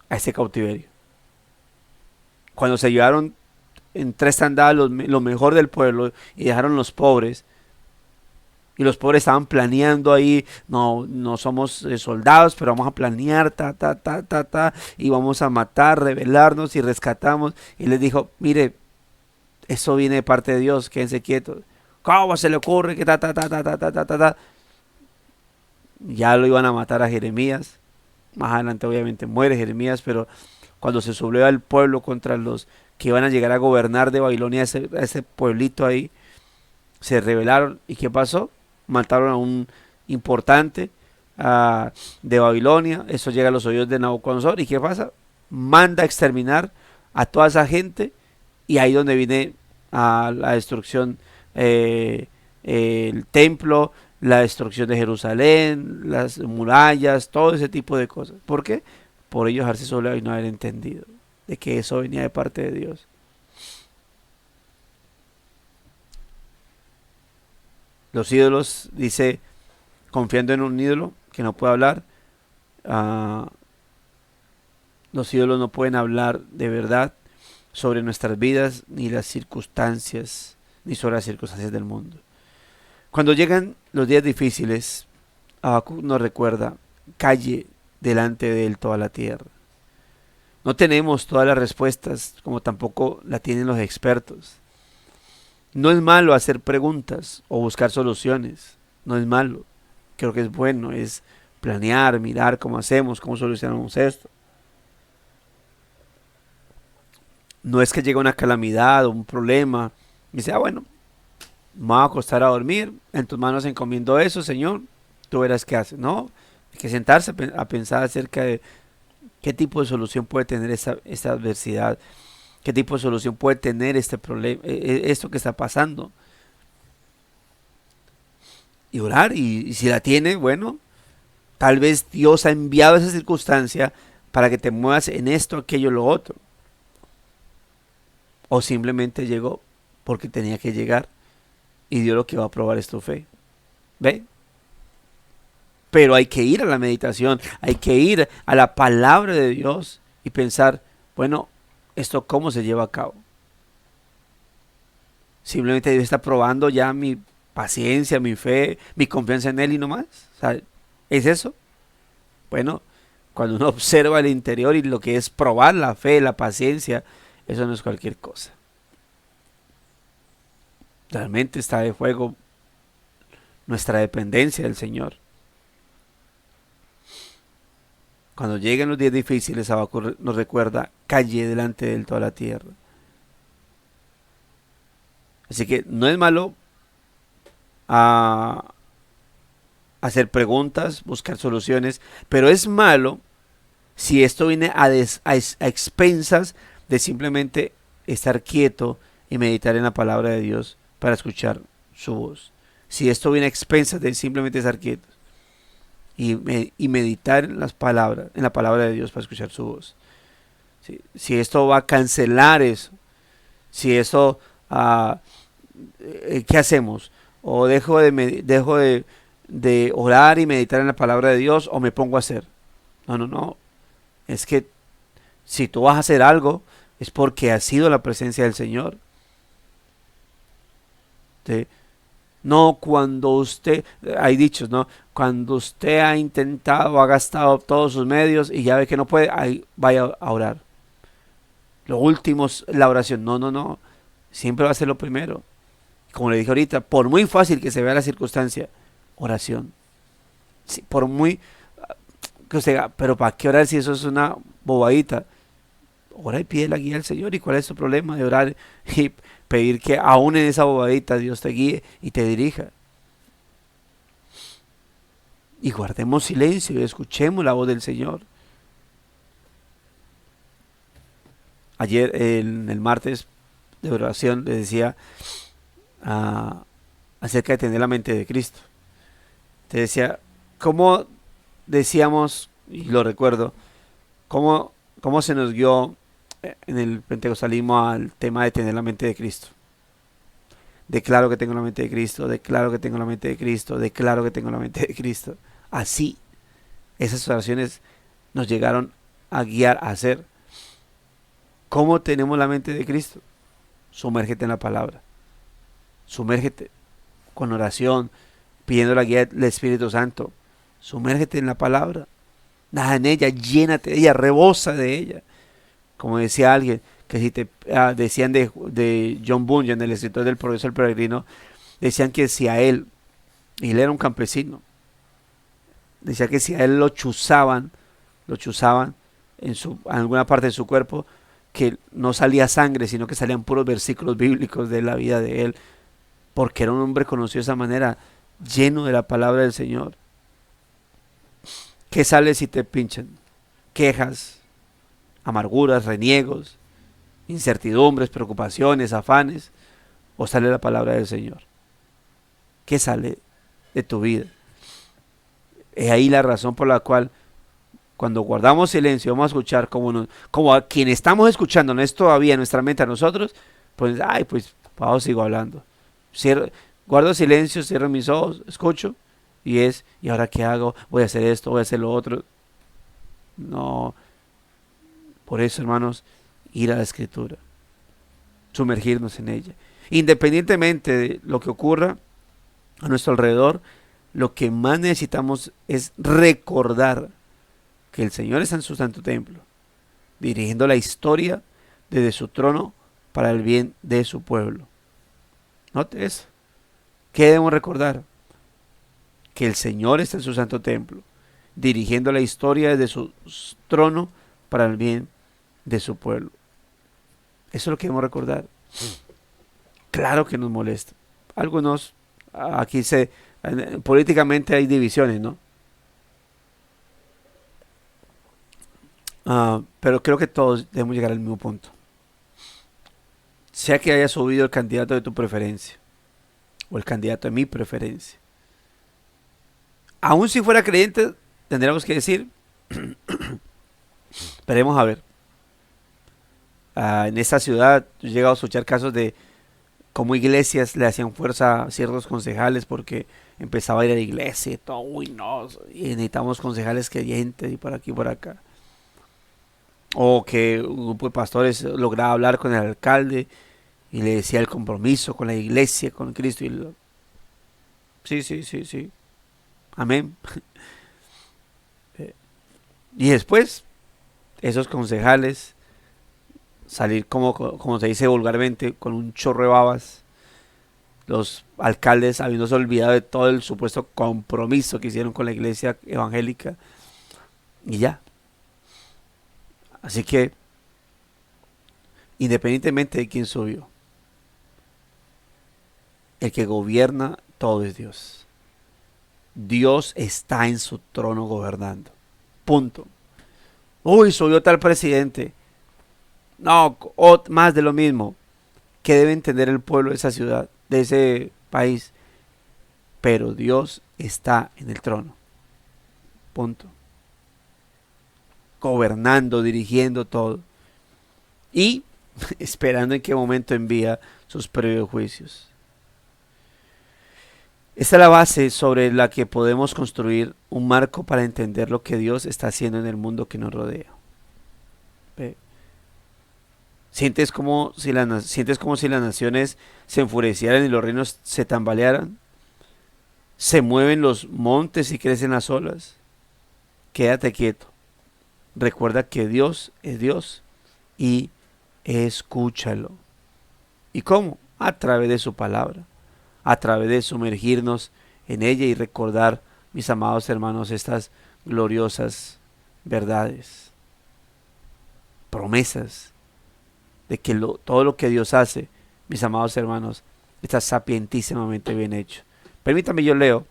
a este cautiverio. Cuando se llevaron en 3 tandadas lo mejor del pueblo y dejaron los pobres, y los pobres estaban planeando ahí, no somos soldados, pero vamos a planear, y vamos a matar, rebelarnos y rescatamos. Y les dijo, mire, eso viene de parte de Dios, quédense quietos. ¿Cómo se le ocurre que Ya lo iban a matar a Jeremías. Más adelante obviamente muere Jeremías, pero cuando se subleva el pueblo contra los que iban a llegar a gobernar de Babilonia, ese pueblito ahí, se rebelaron. ¿Y qué pasó? Mataron a un importante de Babilonia. Eso llega a los oídos de Nabucodonosor. ¿Y qué pasa? Manda a exterminar a toda esa gente. Y ahí donde viene la destrucción, el templo, la destrucción de Jerusalén, las murallas, todo ese tipo de cosas. ¿Por qué? Por ellos dejarse solo y no haber entendido de que eso venía de parte de Dios. Los ídolos, dice, confiando en un ídolo que no puede hablar, los ídolos no pueden hablar de verdad sobre nuestras vidas, ni las circunstancias, ni sobre las circunstancias del mundo. Cuando llegan los días difíciles, Habacuc nos recuerda, calle delante de él toda la tierra. No tenemos todas las respuestas, como tampoco la tienen los expertos. No es malo hacer preguntas o buscar soluciones, no es malo. Creo que es bueno, es planear, mirar cómo hacemos, cómo solucionamos esto. No es que llegue una calamidad o un problema y dice, bueno, me voy a acostar a dormir, en tus manos encomiendo eso, Señor, tú verás qué haces. No, hay que sentarse a pensar acerca de qué tipo de solución puede tener esta adversidad, qué tipo de solución puede tener este problema, esto que está pasando. Y orar, y si la tiene, bueno, tal vez Dios ha enviado esa circunstancia para que te muevas en esto, aquello, lo otro. O simplemente llegó porque tenía que llegar y Dios lo que va a probar es tu fe. ¿Ve? Pero hay que ir a la meditación, hay que ir a la palabra de Dios y pensar, bueno, ¿esto cómo se lleva a cabo? Simplemente Dios está probando ya mi paciencia, mi fe, mi confianza en Él y no más. O sea, ¿es eso? Bueno, cuando uno observa el interior y lo que es probar la fe, la paciencia, eso no es cualquier cosa. Realmente está de juego nuestra dependencia del Señor. Cuando lleguen los días difíciles, Habacuc nos recuerda, calle delante de Él toda la tierra. Así que no es malo a hacer preguntas, buscar soluciones, pero es malo si esto viene a expensas de simplemente estar quieto y meditar en la palabra de Dios para escuchar su voz. Si esto viene a expensas de simplemente estar quietos y meditar en las palabras, en la palabra de Dios para escuchar su voz. Si esto va a cancelar eso, si eso, ¿qué hacemos? O dejo de orar y meditar en la palabra de Dios o me pongo a hacer. No. Es que si tú vas a hacer algo es porque ha sido la presencia del Señor. ¿Sí? No cuando usted, hay dichos, ¿no? Cuando usted ha intentado, ha gastado todos sus medios y ya ve que no puede, ahí vaya a orar. Lo último es la oración. No. Siempre va a ser lo primero. Como le dije ahorita, por muy fácil que se vea la circunstancia, oración. Sí, por muy que usted diga, pero ¿para qué orar si eso es una bobadita? Ora y pide la guía del Señor. ¿Y cuál es tu problema de orar y pedir que aún en esa bobadita Dios te guíe y te dirija? Y guardemos silencio y escuchemos la voz del Señor. Ayer, en el martes de oración, les decía acerca de tener la mente de Cristo. Te decía, ¿cómo decíamos, y lo recuerdo, cómo se nos guió en el pentecostalismo al tema de tener la mente de Cristo? Declaro que tengo la mente de Cristo, declaro que tengo la mente de Cristo, declaro que tengo la mente de Cristo. Así, esas oraciones nos llegaron a guiar a hacer. ¿Cómo tenemos la mente de Cristo? Sumérgete en la palabra. Sumérgete con oración, pidiendo la guía del Espíritu Santo. Sumérgete en la palabra. Nada en ella, llénate de ella, rebosa de ella. Como decía alguien, que si te decían de John Bunyan, el escritor del Progreso del Peregrino, decían que si a él, y él era un campesino, decía que si a él lo chuzaban en alguna parte de su cuerpo, que no salía sangre, sino que salían puros versículos bíblicos de la vida de él, porque era un hombre conocido de esa manera, lleno de la palabra del Señor. ¿Qué sale si te pinchan? Quejas, amarguras, reniegos, incertidumbres, preocupaciones, afanes, o sale la palabra del Señor. ¿Qué sale de tu vida? Es ahí la razón por la cual cuando guardamos silencio vamos a escuchar como a quien estamos escuchando no es todavía nuestra mente a nosotros, pues vamos, sigo hablando. Guardo silencio, cierro mis ojos, escucho ¿y ahora qué hago? Voy a hacer esto, voy a hacer lo otro. No. Por eso, hermanos, ir a la Escritura, sumergirnos en ella. Independientemente de lo que ocurra a nuestro alrededor, lo que más necesitamos es recordar que el Señor está en su santo templo, dirigiendo la historia desde su trono para el bien de su pueblo. Note eso. ¿Qué debemos recordar? Que el Señor está en su santo templo, dirigiendo la historia desde su trono para el bien de su pueblo. Eso es lo que debemos recordar. Claro que nos molesta. Algunos, políticamente hay divisiones, ¿no? Pero creo que todos debemos llegar al mismo punto. Sea que haya subido el candidato de tu preferencia o el candidato de mi preferencia. Aún si fuera creyente, tendríamos que decir, veremos a ver. En esta ciudad he llegado a escuchar casos de cómo iglesias le hacían fuerza a ciertos concejales porque empezaba a ir a la iglesia y todo, uy no, y necesitamos concejales creyentes y por aquí y por acá. O que un grupo de pastores lograba hablar con el alcalde y le decía el compromiso con la iglesia, con Cristo. Sí, sí, sí, sí. Amén. Y después, esos concejales salir como se dice vulgarmente, con un chorro de babas, los alcaldes habiéndose olvidado de todo el supuesto compromiso que hicieron con la iglesia evangélica y ya. Así que, independientemente de quién subió, el que gobierna todo es Dios. Dios está en su trono gobernando. Punto. Uy, subió tal presidente. No, más de lo mismo. Que debe entender el pueblo de esa ciudad, de ese país. Pero Dios está en el trono. Punto. Gobernando, dirigiendo todo. Y esperando en qué momento envía sus previos juicios. Esta es la base sobre la que podemos construir un marco para entender lo que Dios está haciendo en el mundo que nos rodea. ¿Ve? Sientes como si las naciones se enfurecieran y los reinos se tambalearan. Se mueven los montes y crecen las olas. Quédate quieto. Recuerda que Dios es Dios y escúchalo. ¿Y cómo? A través de su palabra, a través de sumergirnos en ella y recordar, mis amados hermanos, estas gloriosas verdades, promesas de que todo lo que Dios hace, mis amados hermanos, está sapientísimamente bien hecho. Permítame, yo leo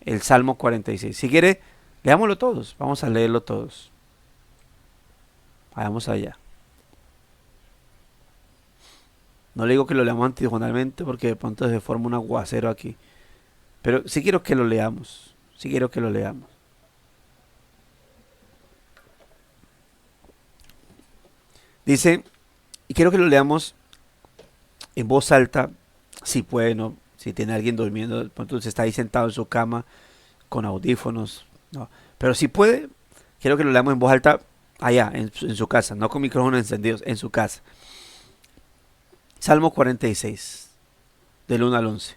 el Salmo 46. Si quiere, leámoslo todos, vamos a leerlo todos. Vamos allá. No le digo que lo leamos antidiagonalmente porque de pronto se forma un aguacero aquí. Pero sí quiero que lo leamos. Sí quiero que lo leamos. Dice, y quiero que lo leamos en voz alta, si puede, ¿no? Si tiene alguien durmiendo, de pronto se está ahí sentado en su cama con audífonos, ¿no? Pero si puede, quiero que lo leamos en voz alta allá, en su casa, no con micrófonos encendidos, en su casa. Salmo 46, del 1 al 11.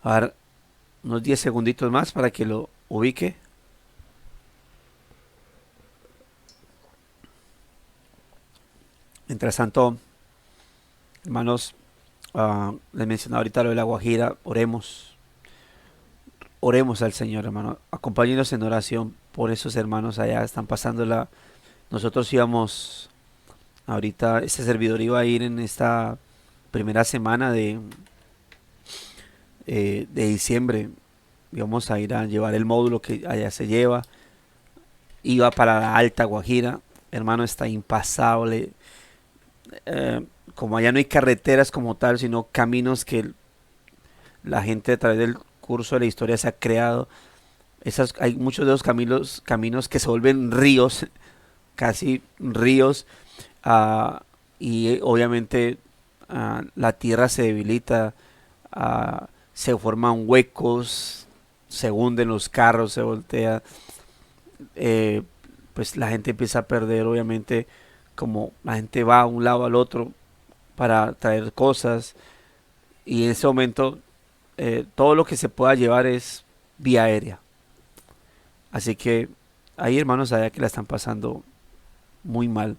A dar unos 10 segunditos más para que lo ubique. Mientras tanto, hermanos, les mencionaba ahorita lo de la Guajira. Oremos al Señor, hermano. Acompáñenos en oración por esos hermanos allá. Están pasándola. Nosotros íbamos, ahorita, este servidor iba a ir en esta primera semana de diciembre. Íbamos a ir a llevar el módulo que allá se lleva. Iba para la Alta Guajira. Hermano, está impasable. Como allá no hay carreteras como tal, sino caminos que la gente a través del curso de la historia se ha creado. Hay muchos de los caminos que se vuelven ríos, casi ríos, uh, y obviamente la tierra se debilita, se forman huecos, se hunden los carros, se voltea, eh, pues la gente empieza a perder, obviamente, como la gente va a un lado al otro para traer cosas, y en ese momento todo lo que se pueda llevar es vía aérea. Así que hay hermanos allá que la están pasando muy mal.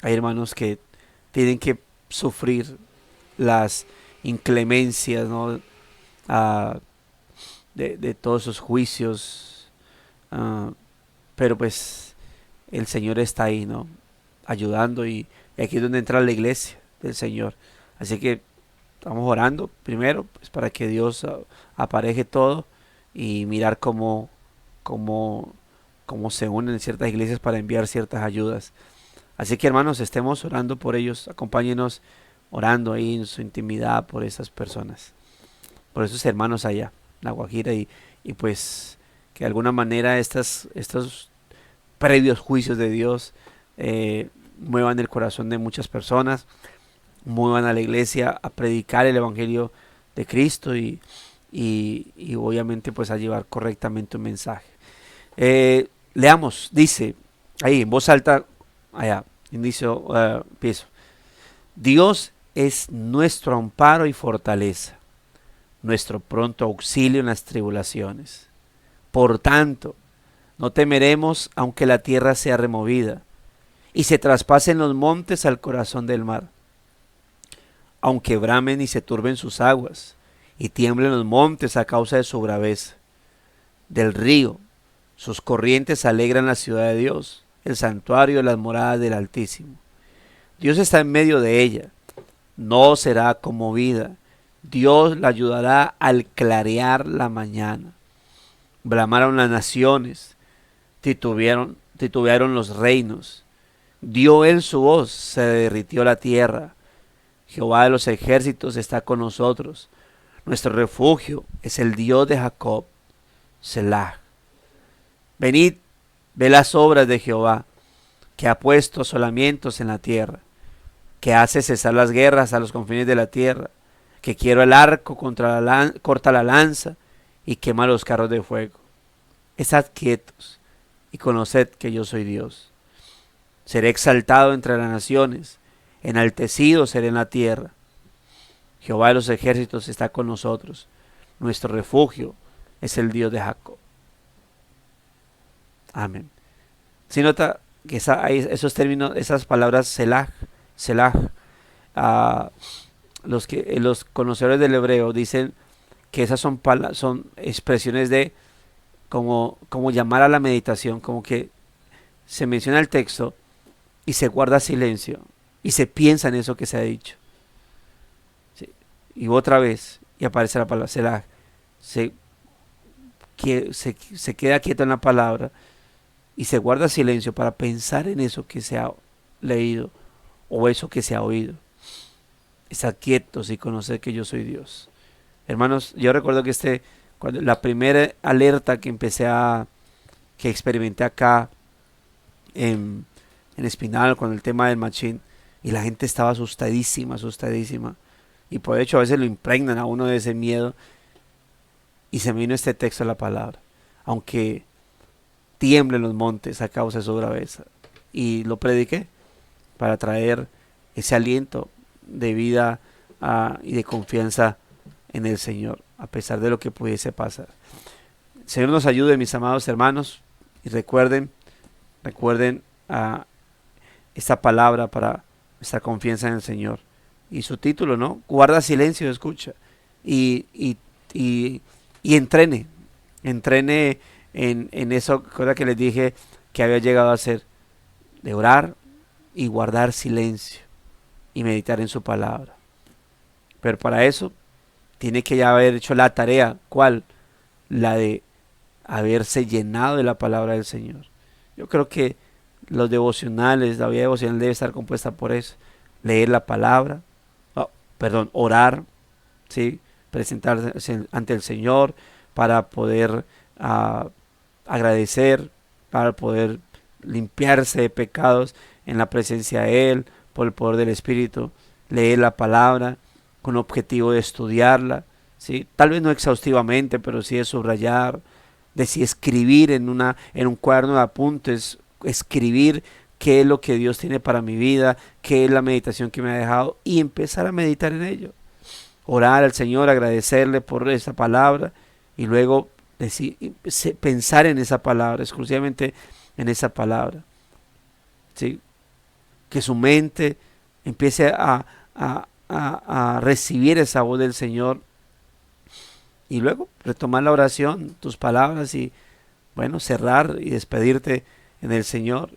Hay hermanos que tienen que sufrir las inclemencias, ¿no? Ah, de todos esos juicios. Ah, pero pues el Señor está ahí, ¿no? Ayudando y aquí es donde entra la iglesia del Señor. Así que estamos orando primero pues, para que Dios apareje todo y mirar cómo, cómo se unen ciertas iglesias para enviar ciertas ayudas. Así que hermanos, estemos orando por ellos, acompáñenos orando ahí en su intimidad por esas personas, por esos hermanos allá, en La Guajira, y pues que de alguna manera estos previos juicios de Dios muevan el corazón de muchas personas, muevan a la iglesia a predicar el Evangelio de Cristo y obviamente pues a llevar correctamente un mensaje. Leamos, dice ahí en voz alta, allá, inicio, piso. Dios es nuestro amparo y fortaleza, nuestro pronto auxilio en las tribulaciones. Por tanto, no temeremos aunque la tierra sea removida y se traspasen los montes al corazón del mar, aunque bramen y se turben sus aguas y tiemblen los montes a causa de su braveza. Del río, sus corrientes alegran la ciudad de Dios, el santuario de las moradas del Altísimo. Dios está en medio de ella, no será conmovida. Dios la ayudará al clarear la mañana. Bramaron las naciones, titubearon los reinos. Dio él su voz, se derritió la tierra. Jehová de los ejércitos está con nosotros. Nuestro refugio es el Dios de Jacob. Selah. Venid, ve las obras de Jehová, que ha puesto asolamientos en la tierra, que hace cesar las guerras a los confines de la tierra, que quiebra el arco, corta la lanza y quema los carros de fuego. Estad quietos y conoced que yo soy Dios. Seré exaltado entre las naciones, enaltecido seré en la tierra. Jehová de los ejércitos está con nosotros. Nuestro refugio es el Dios de Jacob. Amén. Si nota que esos términos, esas palabras selah, los conocedores del hebreo dicen que esas son expresiones de como llamar a la meditación, como que se menciona el texto y se guarda silencio y se piensa en eso que se ha dicho. Sí. Y otra vez, y aparece la palabra selah, se queda quieto en la palabra y se guarda silencio para pensar en eso que se ha leído o eso que se ha oído. Estad quietos y conocer que yo soy Dios. Hermanos, yo recuerdo que cuando la primera alerta que que experimenté acá en Espinal con el tema del machín, y la gente estaba asustadísima, y por hecho a veces lo impregnan a uno de ese miedo, y se me vino este texto de la palabra, aunque tiemblen los montes a causa de su braveza, y lo prediqué para traer ese aliento de vida y de confianza en el Señor, a pesar de lo que pudiese pasar. El Señor nos ayude, mis amados hermanos, y recuerden esta palabra para nuestra confianza en el Señor. Y su título, ¿no? Guarda silencio, escucha. Y entrene en eso, cosa que les dije que había llegado a hacer, de orar y guardar silencio y meditar en su palabra. Pero para eso tiene que ya haber hecho la tarea. ¿Cuál? La de haberse llenado de la palabra del Señor. Yo creo que los devocionales, la vida devocional debe estar compuesta por eso: leer la palabra, orar, ¿sí? Presentarse ante el Señor para poder agradecer, para poder limpiarse de pecados en la presencia de Él, por el poder del Espíritu. Leer la palabra con objetivo de estudiarla, ¿sí? Tal vez no exhaustivamente, pero sí de subrayar, de si escribir en un cuaderno de apuntes, escribir qué es lo que Dios tiene para mi vida, qué es la meditación que me ha dejado, y empezar a meditar en ello. Orar al Señor, agradecerle por esa palabra, y luego pensar en esa palabra, exclusivamente en esa palabra, ¿sí? Que su mente empiece a recibir esa voz del Señor, y luego retomar la oración, tus palabras, y bueno, cerrar y despedirte en el Señor,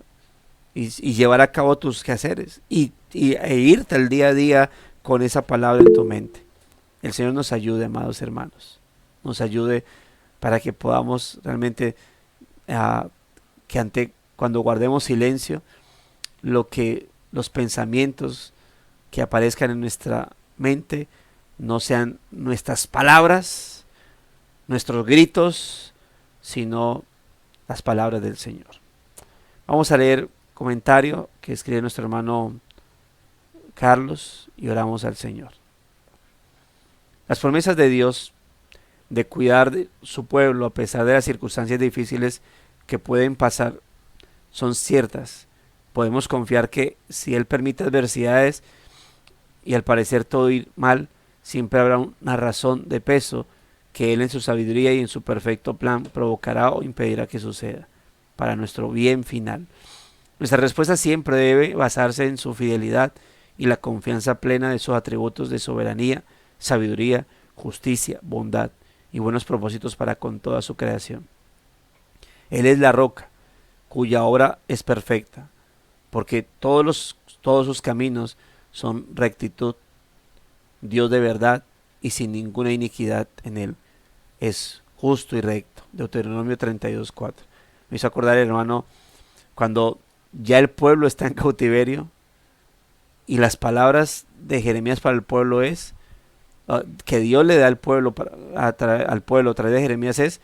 y llevar a cabo tus quehaceres e irte al día a día con esa palabra en tu mente. El Señor nos ayude, amados hermanos, nos ayude para que podamos realmente cuando guardemos silencio, los pensamientos que aparezcan en nuestra mente no sean nuestras palabras, nuestros gritos, sino las palabras del Señor. Vamos a leer comentario que escribe nuestro hermano Carlos y oramos al Señor. Las promesas de Dios de cuidar de su pueblo a pesar de las circunstancias difíciles que pueden pasar son ciertas. Podemos confiar que si Él permite adversidades y al parecer todo ir mal, siempre habrá una razón de peso que Él en su sabiduría y en su perfecto plan provocará o impedirá que suceda, para nuestro bien final. Nuestra respuesta siempre debe basarse en su fidelidad y la confianza plena de sus atributos de soberanía, sabiduría, justicia, bondad y buenos propósitos para con toda su creación. Él es la roca, cuya obra es perfecta, porque todos sus caminos son rectitud, Dios de verdad y sin ninguna iniquidad en él. Es justo y recto. Deuteronomio 32:4. Me hizo acordar, hermano, cuando ya el pueblo está en cautiverio y las palabras de Jeremías para el pueblo es que Dios le da al pueblo al pueblo a través de Jeremías es: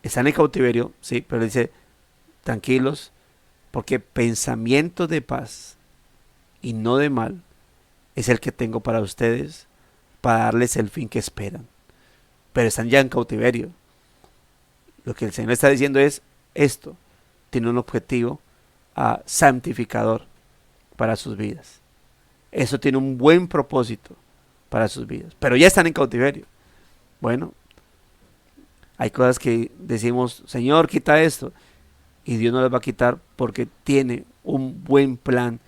están en cautiverio, sí, pero dice: tranquilos, porque pensamientos de paz y no de mal es el que tengo para ustedes, para darles el fin que esperan. Pero están ya en cautiverio. Lo que el Señor está diciendo es esto: tiene un objetivo santificador para sus vidas. Eso tiene un buen propósito para sus vidas. Pero ya están en cautiverio. Bueno, hay cosas que decimos: Señor, quita esto. Y Dios no las va a quitar porque tiene un buen plan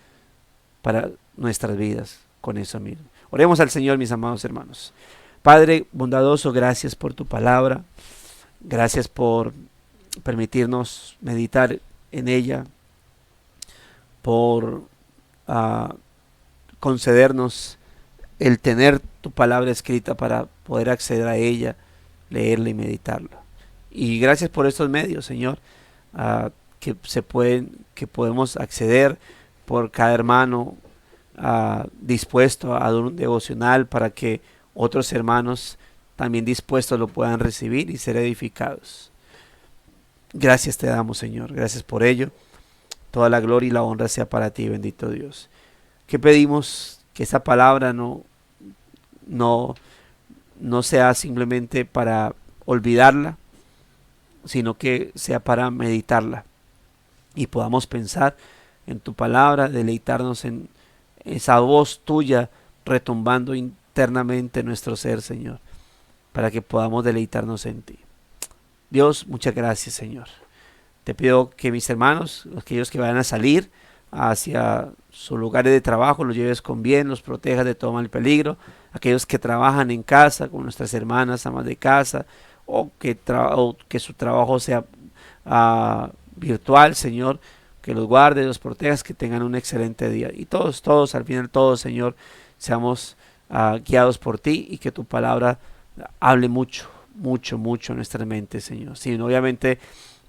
para nuestras vidas con eso mismo. Oremos al Señor, mis amados hermanos. Padre bondadoso, gracias por tu palabra. Gracias por permitirnos meditar en ella, por concedernos el tener tu palabra escrita para poder acceder a ella, leerla y meditarla. Y gracias por estos medios, Señor, que podemos acceder, por cada hermano dispuesto a dar un devocional para que otros hermanos también dispuestos lo puedan recibir y ser edificados. Gracias te damos, Señor, gracias por ello. Toda la gloria y la honra sea para ti, bendito Dios. Que pedimos que esta palabra no sea simplemente para olvidarla, sino que sea para meditarla y podamos pensar en tu palabra, deleitarnos en esa voz tuya retumbando internamente en nuestro ser, Señor, para que podamos deleitarnos en ti. Dios, muchas gracias, Señor. Te pido que mis hermanos, aquellos que vayan a salir hacia sus lugares de trabajo, los lleves con bien, los protejas de todo mal peligro. Aquellos que trabajan en casa, con nuestras hermanas, amas de casa, o que su trabajo sea virtual, Señor, que los guardes, los protejas, que tengan un excelente día. Y todos, al final todos, Señor, seamos guiados por ti y que tu palabra hable mucho en nuestra mente, Señor. Sin obviamente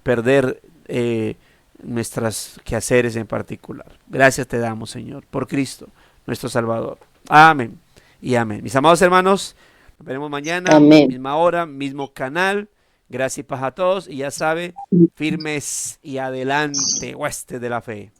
perder nuestras quehaceres en particular. Gracias te damos, Señor, por Cristo, nuestro Salvador. Amén y amén. Mis amados hermanos, nos veremos mañana, Amén. misma hora, mismo canal. Gracias y paz a todos. Y ya sabe, firmes y adelante, huestes de la fe.